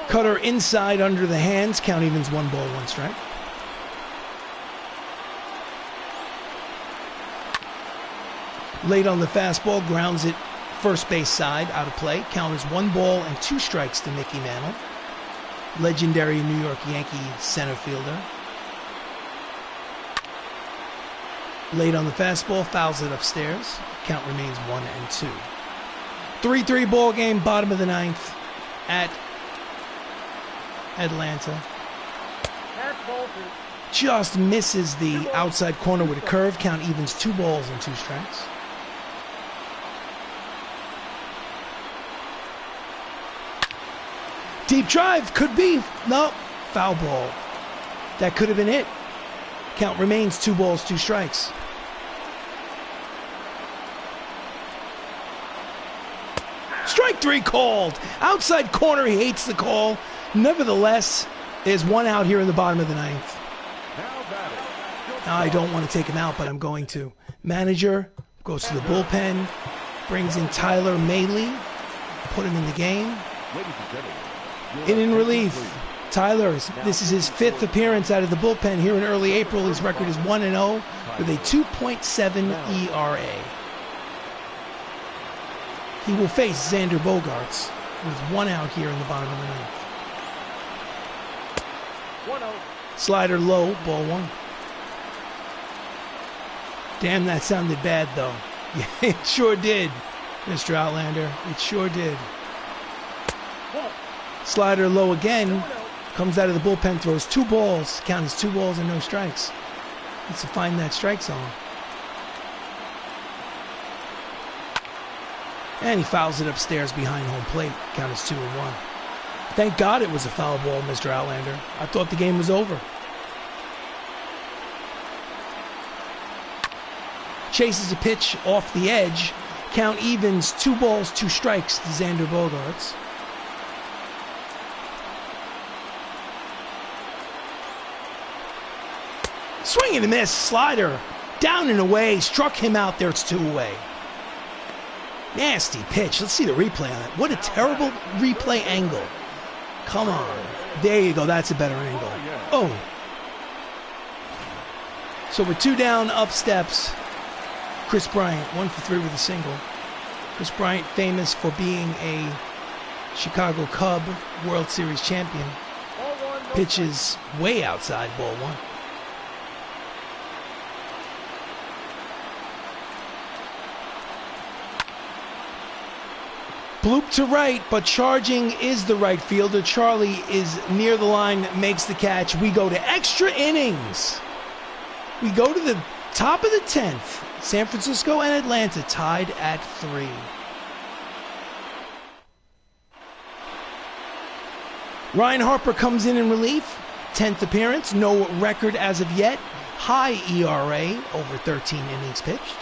A: Cutter inside under the hands. Count evens, 1 ball, 1 strike. Late on the fastball, grounds it first base side, out of play. Count is 1 ball and 2 strikes to Mickey Mantle. Legendary New York Yankee center fielder. Late on the fastball, fouls it upstairs. Count remains 1 and 2. 3-3 ball game, bottom of the 9th at Atlanta. Just misses the outside corner with a curve. Count evens, 2 balls and 2 strikes. Deep drive, could be. No, foul ball. That could have been it. Count remains 2 balls, 2 strikes. Strike 3 called. Outside corner, he hates the call. Nevertheless, there's 1 out here in the bottom of the 9th. Now, I don't want to take him out, but I'm going to. Manager goes to the bullpen, brings in Tyler Mahle, put him in the game. In relief, Tyler, this is his 5th appearance out of the bullpen here in early April. His record is 1-0 with a 2.7 ERA. He will face Xander Bogaerts with 1 out here in the bottom of the 9th. Slider low, ball 1. Damn, that sounded bad, though. Yeah, it sure did, Mr. Outlander. It sure did. Slider low again. Comes out of the bullpen, throws 2 balls. Count as 2 balls and no strikes. Needs to find that strike zone. And he fouls it upstairs behind home plate. Count as 2-1. Thank God it was a foul ball, Mr. Outlander. I thought the game was over. Chases a pitch off the edge. Count evens, 2 balls, 2 strikes to Xander Bogaerts. Swing and a miss. Slider down and away. Struck him out there. It's 2 away. Nasty pitch. Let's see the replay on it. What a terrible replay angle. Come on. There you go. That's a better angle. Oh. So with 2 down, up steps Chris Bryant, 1 for 3 with a single. Chris Bryant, famous for being a Chicago Cub World Series champion, pitches way outside ball 1. Bloop to right, but charging is the right fielder. Charlie is near the line, makes the catch. We go to extra innings. We go to the top of the 10th. San Francisco and Atlanta tied at 3. Ryan Harper comes in relief. 10th appearance, no record as of yet. High ERA, over 13 innings pitched.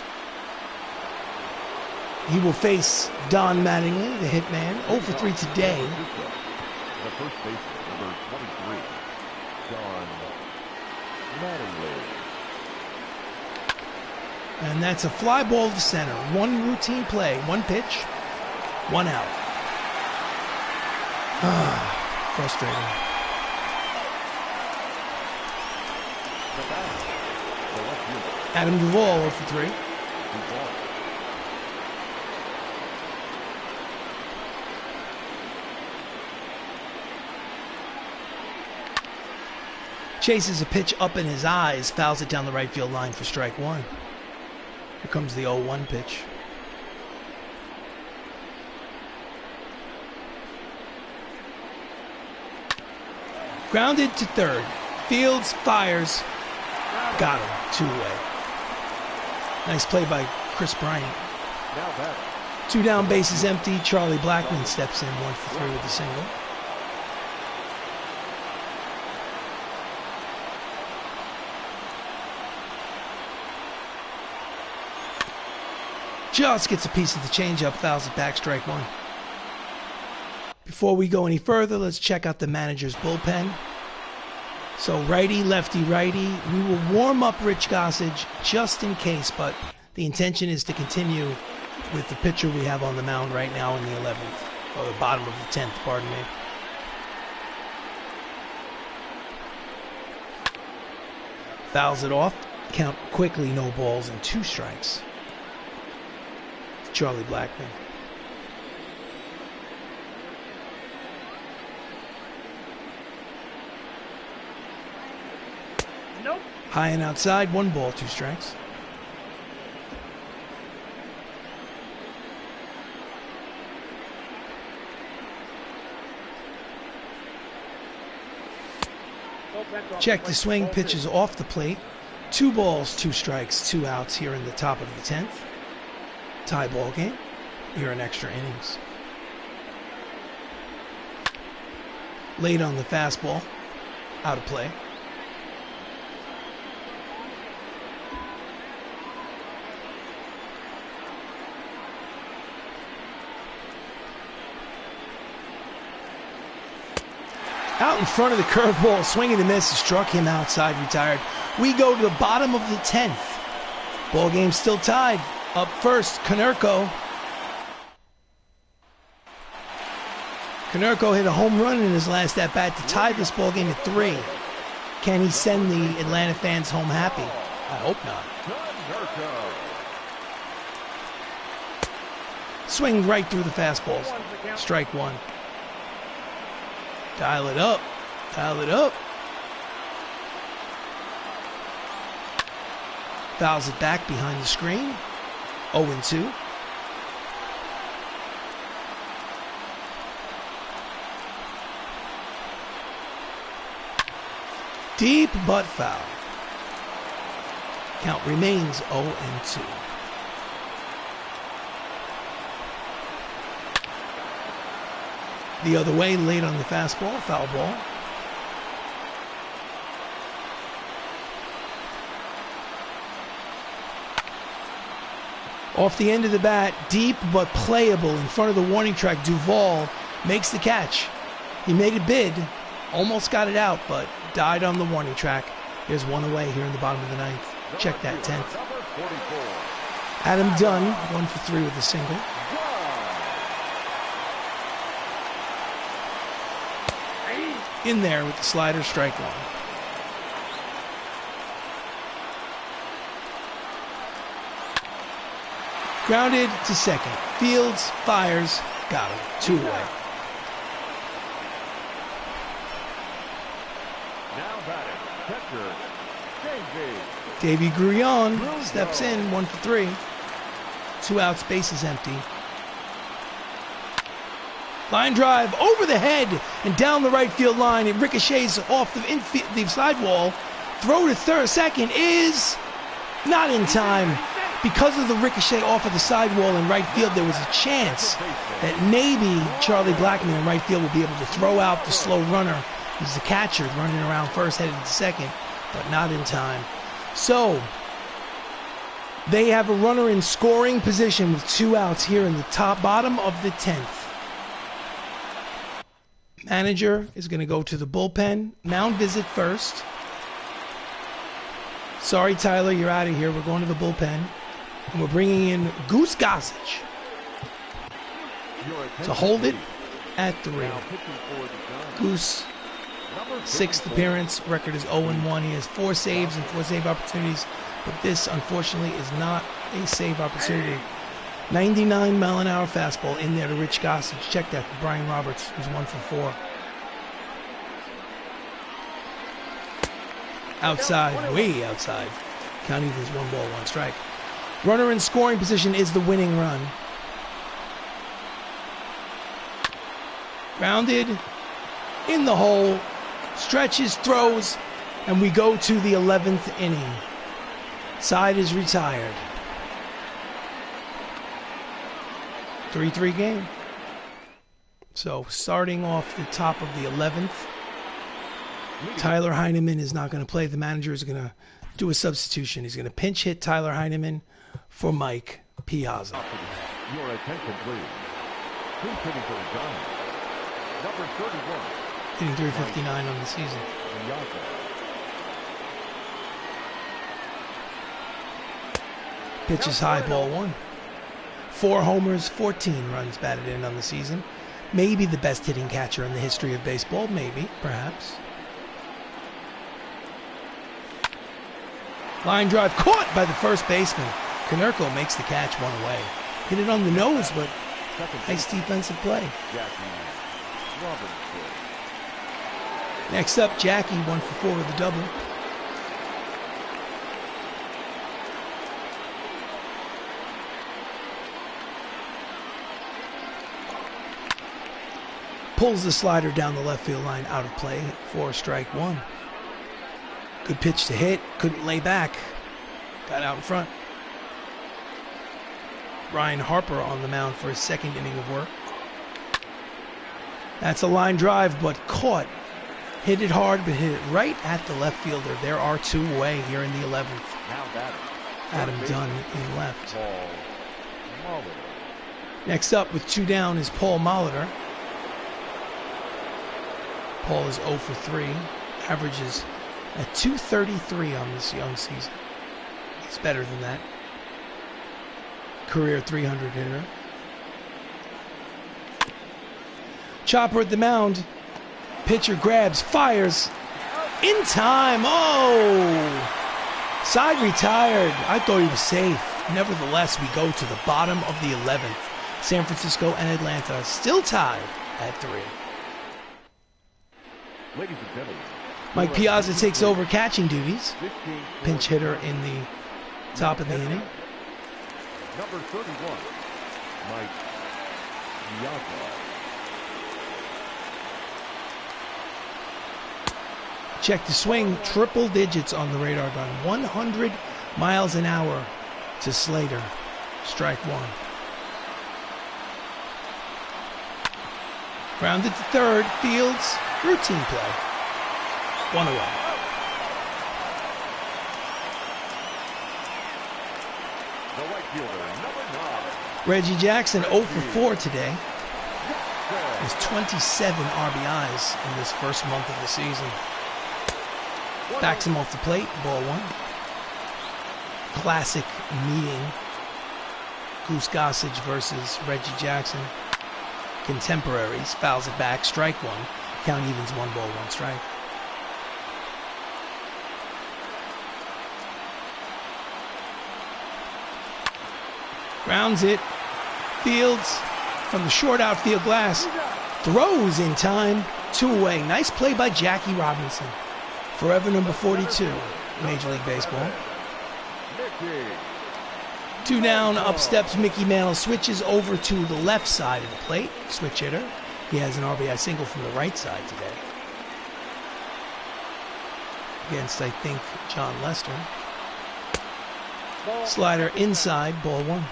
A: He will face Don Mattingly, the hitman, 0 for 3 today.
C: The first baseman, number 23, Don Mattingly.
A: And that's a fly ball to center. 1 routine play, 1 pitch, 1 out. Frustrating. Adam Duvall 0 for 3. Chases a pitch up in his eyes, fouls it down the right field line for strike 1. Here comes the 0-1 pitch. Grounded to third. Fields fires. Got him. 2 away. Nice play by Chris Bryant. 2 down, bases empty. Charlie Blackmon steps in, 1 for 3 with a single. Just gets a piece of the changeup, fouls it back, strike 1. Before we go any further, let's check out the manager's bullpen. So righty, lefty, righty. We will warm up Rich Gossage just in case, but the intention is to continue with the pitcher we have on the mound right now in the 11th, or the bottom of the 10th, pardon me. Fouls it off. Count quickly, no balls and 2 strikes. Charlie Blackmon.
B: Nope.
A: High and outside, 1 ball, 2 strikes. Check the swing, pitches off the plate. 2 balls, 2 strikes, 2 outs here in the top of the 10th. Tie ball game here in extra innings. Late on the fastball, out of play. Out in front of the curveball, swing and a miss, struck him outside, retired. We go to the bottom of the 10th. Ball game still tied. Up first, Konerko. Konerko hit a home run in his last at-bat to tie this ball game at 3. Can he send the Atlanta fans home happy? I hope not. Swing right through the fastballs. Strike 1. Dial it up. Dial it up. Fouls it back behind the screen. 0-2. Deep butt foul. Count remains 0-2. The other way, late on the fastball, foul ball. Off the end of the bat, deep but playable in front of the warning track. Duvall makes the catch. He made a bid, almost got it out, but died on the warning track. Here's one away here in the bottom of the ninth. Check that 10th. Adam Dunn, 1 for 3 with a single. In there with the slider, strike one. Grounded to second. Fields fires. Got him. 2 away.
C: Now batting, catcher,
A: Davey Grullon steps in, 1 for 3. 2 outs, bases empty. Line drive over the head and down the right field line. It ricochets off the sidewall. Throw to second is not in time. Because of the ricochet off of the sidewall in right field, there was a chance that maybe Charlie Blackmon in right field will be able to throw out the slow runner. He's the catcher running around first, headed to second, but not in time. So they have a runner in scoring position with 2 outs here in the bottom of the 10th. Manager is going to go to the bullpen. Mound visit first. Sorry, Tyler, you're out of here. We're going to the bullpen. And we're bringing in Goose Gossage to hold it at 3. Goose, 6th appearance. Record is 0-1. He has 4 saves and 4 save opportunities. But this, unfortunately, is not a save opportunity. 99-mile-an-hour fastball in there to Rich Gossage. Check that for Brian Roberts, who's 1 for 4. Outside, way outside. Count evens 1 ball, 1 strike. Runner in scoring position is the winning run. Grounded in the hole. Stretches, throws, and we go to the 11th inning. Side is retired. 3-3 game. So starting off the top of the 11th, Tyler Heineman is not going to play. The manager is going to do a substitution. He's going to pinch hit Tyler Heineman for Mike Piazza.
C: Your attention, please. Who's hitting for the Giants? Number 31.
A: Hitting 359 on the season. Pitches high, ball 1. 4 homers, 14 runs batted in on the season. Maybe the best hitting catcher in the history of baseball. Maybe, perhaps. Line drive caught by the first baseman. Konerko makes the catch, 1 away. Hit it on the nose, but nice defensive play. Next up, Jackie, 1 for 4 with a double. Pulls the slider down the left field line, out of play for strike 1. Good pitch to hit, couldn't lay back. Got out in front. Ryan Harper on the mound for his 2nd inning of work. That's a line drive, but caught. Hit it hard, but hit it right at the left fielder. There are 2 away here in the 11th. Adam Dunn in left. Next up with 2 down is Paul Molitor. Paul is 0 for 3. Averages at .233 on this young season. He's better than that. Career 300 hitter. Chopper at the mound. Pitcher grabs, fires. In time. Oh! Side retired. I thought he was safe. Nevertheless, we go to the bottom of the 11th. San Francisco and Atlanta still tied at 3.
C: Ladies and gentlemen,
A: Mike Piazza takes over catching duties. Pinch hitter in the top of the inning.
C: Number 31, Mike Yaga.
A: Check the swing, triple digits on the radar gun. 100 miles an hour to Slater. Strike one. Grounded to third. Fields. Routine play. One away.
C: The right fielder, number 9.
A: Reggie Jackson 0 for 4 today. Has 27 RBIs in this first month of the season. Backs him off the plate. Ball one. Classic meeting. Goose Gossage versus Reggie Jackson. Contemporaries. Fouls it back. Strike one. Count evens 1 ball, 1 strike. Grounds it. Fields from the short outfield glass. Throws in time. 2 away. Nice play by Jackie Robinson. Forever number 42. Major League Baseball. 2 down. Up steps Mickey Mantle. Switches over to the left side of the plate. Switch hitter. He has an RBI single from the right side today. Against, I think, John Lester. Slider inside. Ball one.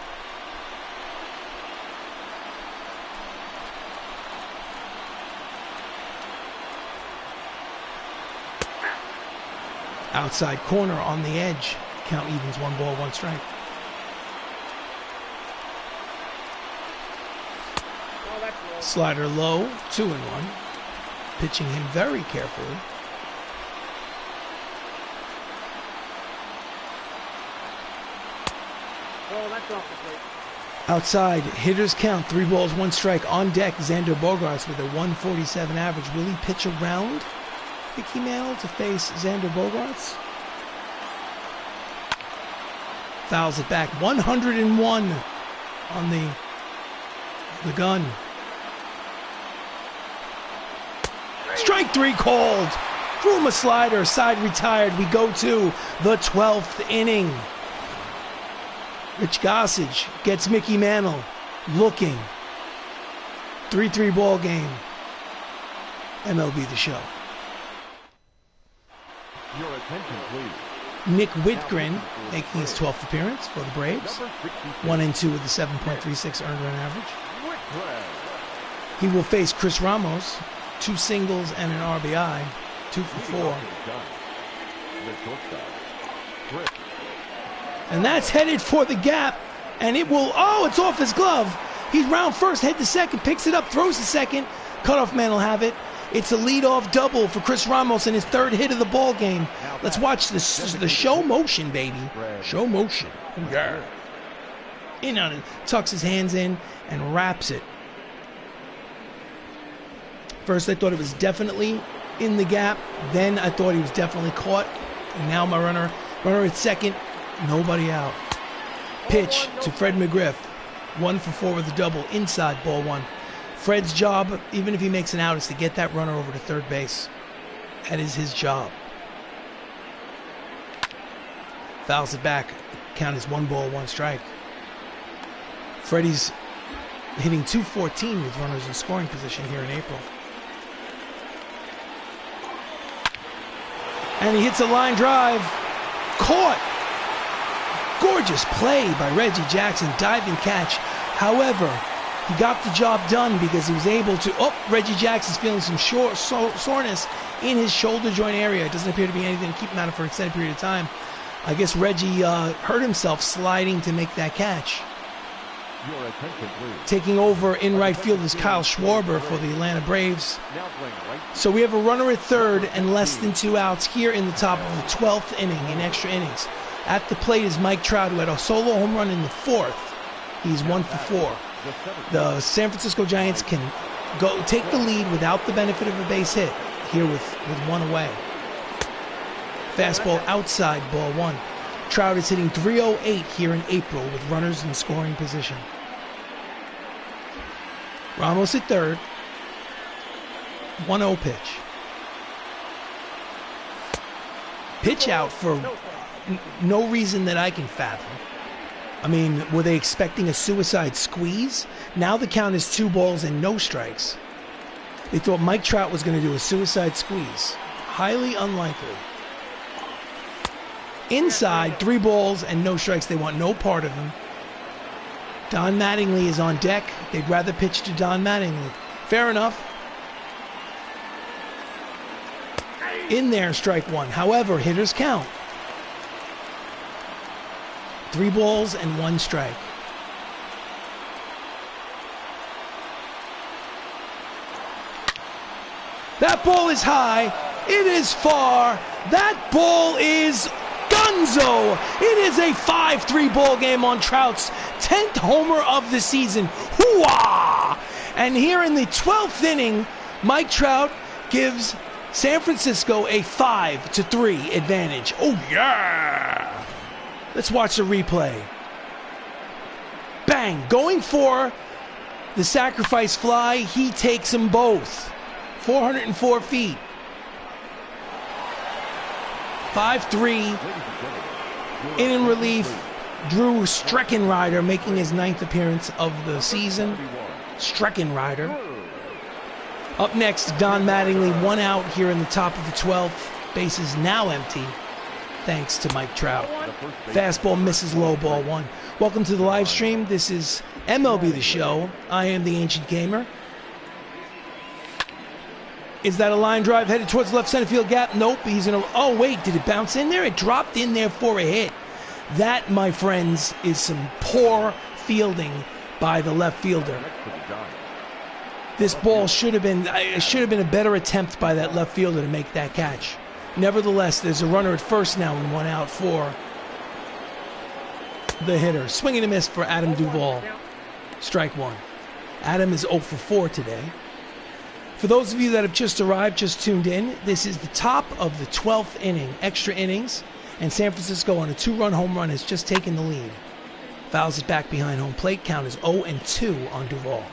A: Outside corner on the edge. Count evens 1 ball, 1 strike. Slider low, 2-1. Pitching him very carefully.
B: That's off the plate.
A: Outside, hitters count, 3 balls, 1 strike. On deck, Xander Bogaerts with a 147 average. Will he pitch around Mickey Mantle to face Xander Bogaerts? Fouls it back. 101 on the gun. Strike 3 called. Threw him a slider. Side retired. We go to the 12th inning. Rich Gossage gets Mickey Mantle looking. 3-3 ball game. MLB The Show.
C: Your attention, please.
A: Nick Whitgren making his 12th appearance for the Braves. 1-2 with a 7.36 earned run average. He will face Chris Ramos, 2 singles and an RBI, 2 for 4. And that's headed for the gap, and it will, oh, it's off his glove. He's round first, head to second, picks it up, throws to second. Cutoff man will have it. It's a leadoff double for Chris Ramos and his 3rd hit of the ball game. Let's watch this, the show motion, baby. Show motion. Yeah. In on it, tucks his hands in and wraps it. First I thought it was definitely in the gap. Then I thought he was definitely caught. And now my runner at second. Nobody out. Pitch to Fred McGriff. 1 for 4 with a double. Inside, ball 1. Fred's job, even if he makes an out, is to get that runner over to third base. That is his job. Fouls it back. Count is 1 ball, 1 strike. Freddie's hitting .214 with runners in scoring position here in April. And he hits a line drive. Caught. Gorgeous play by Reggie Jackson. Diving catch. However, he got the job done because he was able to... Oh, Reggie Jackson's feeling some soreness in his shoulder joint area. It doesn't appear to be anything to keep him out of for an extended period of time. I guess Reggie hurt himself sliding to make that catch.
C: Your attention, please.
A: Taking over in right field is Kyle Schwarber for the Atlanta Braves. So we have a runner at third and less than 2 outs here in the top of the 12th inning in extra innings. At the plate is Mike Trout, who had a solo home run in the 4th. He's 1 for 4. The San Francisco Giants can go take the lead without the benefit of a base hit here with 1 away. Fastball outside, ball 1. Trout is hitting .308 here in April with runners in scoring position. Ramos at third. 1-0 pitch. Pitch out for no reason that I can fathom. I mean, were they expecting a suicide squeeze? Now the count is 2 balls and no strikes. They thought Mike Trout was going to do a suicide squeeze. Highly unlikely. Inside, 3 balls and no strikes. They want no part of him. Don Mattingly is on deck. They'd rather pitch to Don Mattingly. Fair enough. In there, strike 1. However, hitters count. 3 balls and 1 strike. That ball is high. It is far. That ball is gunzo. It is a 5-3 ball game on Trout's 10th homer of the season. Hooah! And here in the 12th inning, Mike Trout gives San Francisco a 5-3 advantage. Oh, yeah! Let's watch the replay. Bang! Going for the sacrifice fly. He takes them both. 404 feet. 5-3. In relief, Drew Streckenrider making his 9th appearance of the season. Streckenrider. Up next, Don Mattingly, 1 out here in the top of the 12th. Bases now empty, thanks to Mike Trout. Fastball misses, low ball 1. Welcome to the live stream. This is MLB The Show. I am the Ancient Gamer. Is that a line drive headed towards the left center field gap? Nope. He's in a... Oh, wait. Did it bounce in there? It dropped in there for a hit. That, my friends, is some poor fielding by the left fielder. This ball should have been a better attempt by that left fielder to make that catch. Nevertheless, there's a runner at first now and 1 out for the hitter. Swing and a miss for Adam Duvall. Strike 1. Adam is 0 for 4 today. For those of you that have just arrived, just tuned in, this is the top of the 12th inning, extra innings, and San Francisco on a 2-run home run has just taken the lead. Fouls it back behind home plate. Count is 0-2 on Duvall.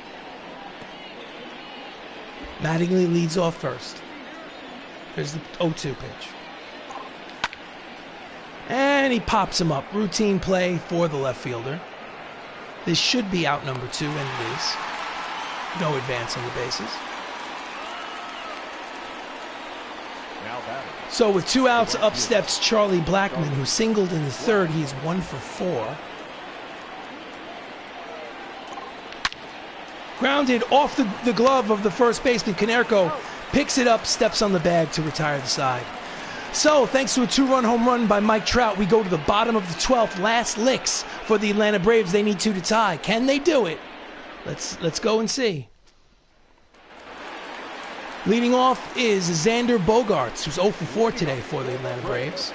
A: Mattingly leads off first. There's the 0-2 pitch. And he pops him up. Routine play for the left fielder. This should be out number 2, and it is. No advance on the bases. So with 2 outs, up steps Charlie Blackmon, who singled in the 3rd. He's 1 for 4. Grounded off the glove of the first baseman. Konerko picks it up, steps on the bag to retire the side. So, thanks to a 2-run home run by Mike Trout, we go to the bottom of the 12th. Last licks for the Atlanta Braves. They need 2 to tie. Can they do it? Let's go and see. Leading off is Xander Bogaerts, who's 0 for 4 today for the Atlanta Braves.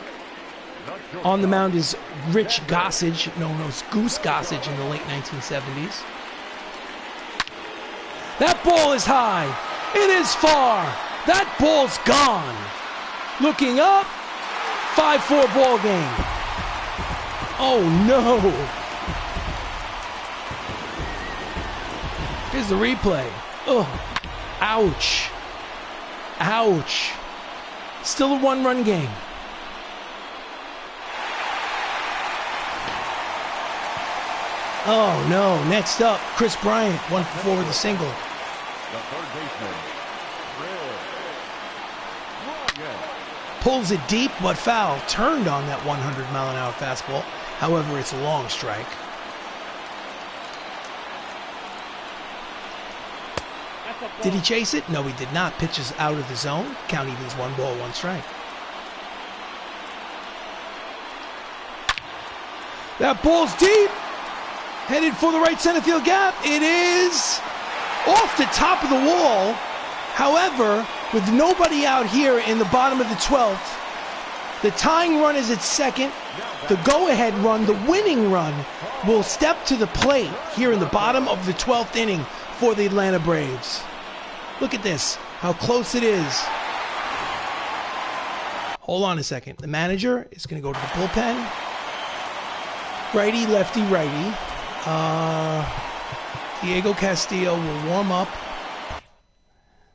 A: On the mound is Rich Gossage, known as Goose Gossage in the late 1970s. That ball is high. It is far. That ball's gone. Looking up. 5-4 ball game. Oh, no. Here's the replay. Ugh. Ouch. Ouch. Still a 1-run game. Oh, no. Next up, Chris Bryant, 1 for 4 with a single.
C: The third baseman,
A: Pulls it deep, but foul. Turned on that 100-mile-an-hour fastball. However, it's a long strike. Did he chase it? No, he did not. Pitches out of the zone. Count evens 1 ball, 1 strike. That ball's deep. Headed for the right center field gap. It is off the top of the wall. However, with nobody out here in the bottom of the 12th, the tying run is at second. The go-ahead run, the winning run, will step to the plate here in the bottom of the 12th inning for the Atlanta Braves. Look at this, how close it is. Hold on a second. The manager is going to go to the bullpen. Righty, lefty, righty. Diego Castillo will warm up.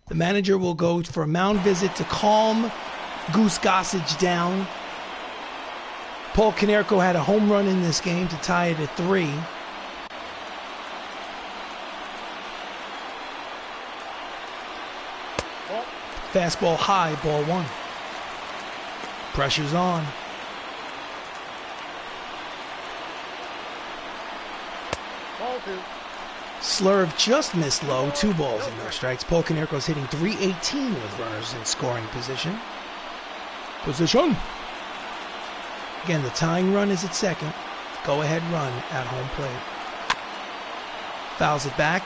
A: The manager will go for a mound visit to calm Goose Gossage down. Paul Konerko had a home run in this game to tie it at 3. Fastball high, ball 1. Pressure's on.
B: Ball 2.
A: Slurve just missed low, 2 balls and no strikes. Paul Konerko's hitting .318 with runners in scoring position. Again, the tying run is at second. Go-ahead run at home plate. Fouls it back.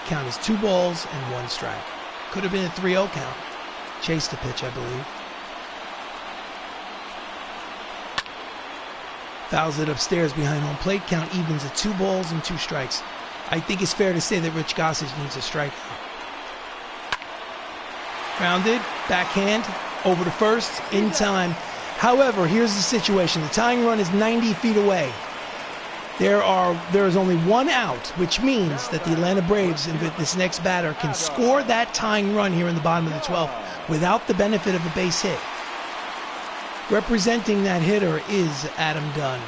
A: Count is 2 balls and 1 strike. Could have been a 3-0 count. Chased the pitch, I believe. Fouls it upstairs behind home plate. Count evens at 2 balls and 2 strikes. I think it's fair to say that Rich Gossage needs a strikeout. Grounded, backhand, over to first, in time. However, here's the situation. The tying run is 90 feet away. There is only 1 out, which means that the Atlanta Braves and this next batter can score that tying run here in the bottom of the 12th without the benefit of a base hit. Representing that hitter is Adam Dunn.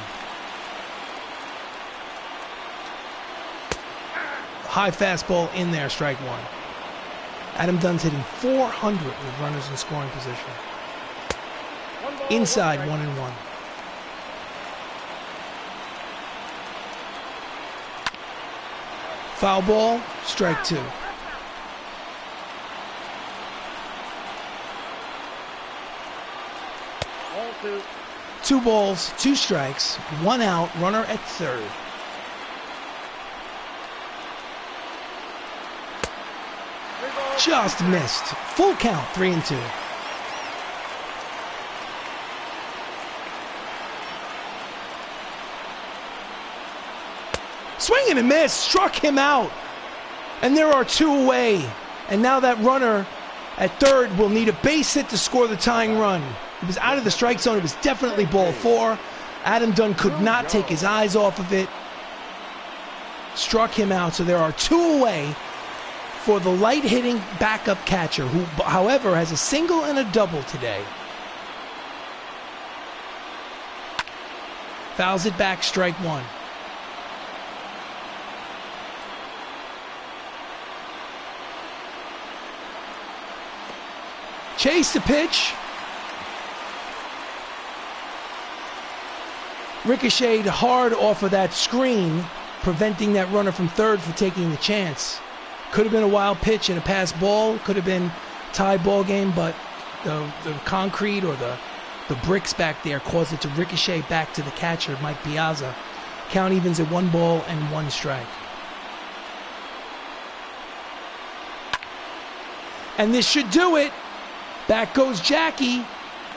A: High fastball in there, strike 1. Adam Dunn's hitting .400 with runners in scoring position. Inside, 1-1. Foul ball, strike 2.
B: Ball 2.
A: 2 balls, 2 strikes, 1 out, runner at third. Just missed. Full count, 3-2. Swing and a miss, struck him out. And there are 2 away. And now that runner at third will need a base hit to score the tying run. It was out of the strike zone. It was definitely ball 4. Adam Dunn could not take his eyes off of it. Struck him out. So there are 2 away for the light-hitting backup catcher, who, however, has a single and a double today. Fouls it back, strike 1. Chase the pitch. Ricocheted hard off of that screen, preventing that runner from third from taking the chance. Could have been a wild pitch and a pass ball. Could have been tie ball game, but the concrete or the bricks back there caused it to ricochet back to the catcher, Mike Piazza. Count evens at 1 ball and 1 strike. And this should do it. Back goes Jackie.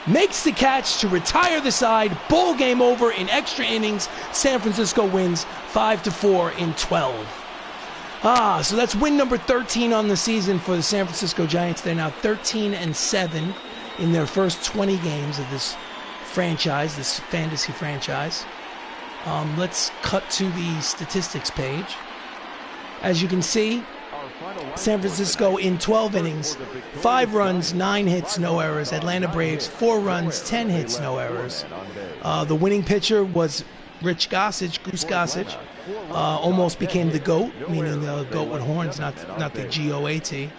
A: Makes the catch to retire the side. Ball game over in extra innings. San Francisco wins 5-4 in 12. So that's win number 13 on the season for the San Francisco Giants. They're now 13-7 in their first 20 games of this franchise, this fantasy franchise. Let's cut to the statistics page. As you can see, San Francisco in 12 innings, 5 runs, 9 hits, no errors. Atlanta Braves, 4 runs, 10 hits, no errors. The winning pitcher was Rich Gossage, Goose Gossage. Almost became the GOAT, meaning the GOAT with horns, not the GOAT.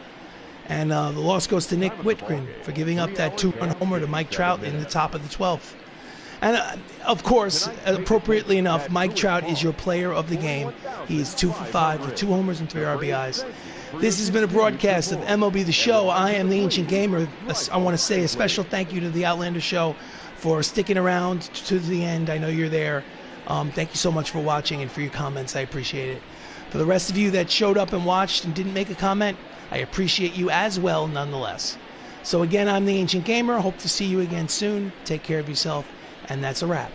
A: And the loss goes to Nick Whitgren for giving up that 2-run homer to Mike Trout in the top of the 12th. And of course, appropriately enough, Mike Trout is your player of the game. He is 2 for 5 with 2 homers and 3 RBIs. This has been a broadcast of MLB The Show. I am the Ancient Gamer. I want to say a special thank you to the Outlander Show for sticking around to the end. I know you're there. Thank you so much for watching and for your comments. I appreciate it. For the rest of you that showed up and watched and didn't make a comment, I appreciate you as well nonetheless. So again, I'm the Ancient Gamer. Hope to see you again soon. Take care of yourself. And that's a wrap.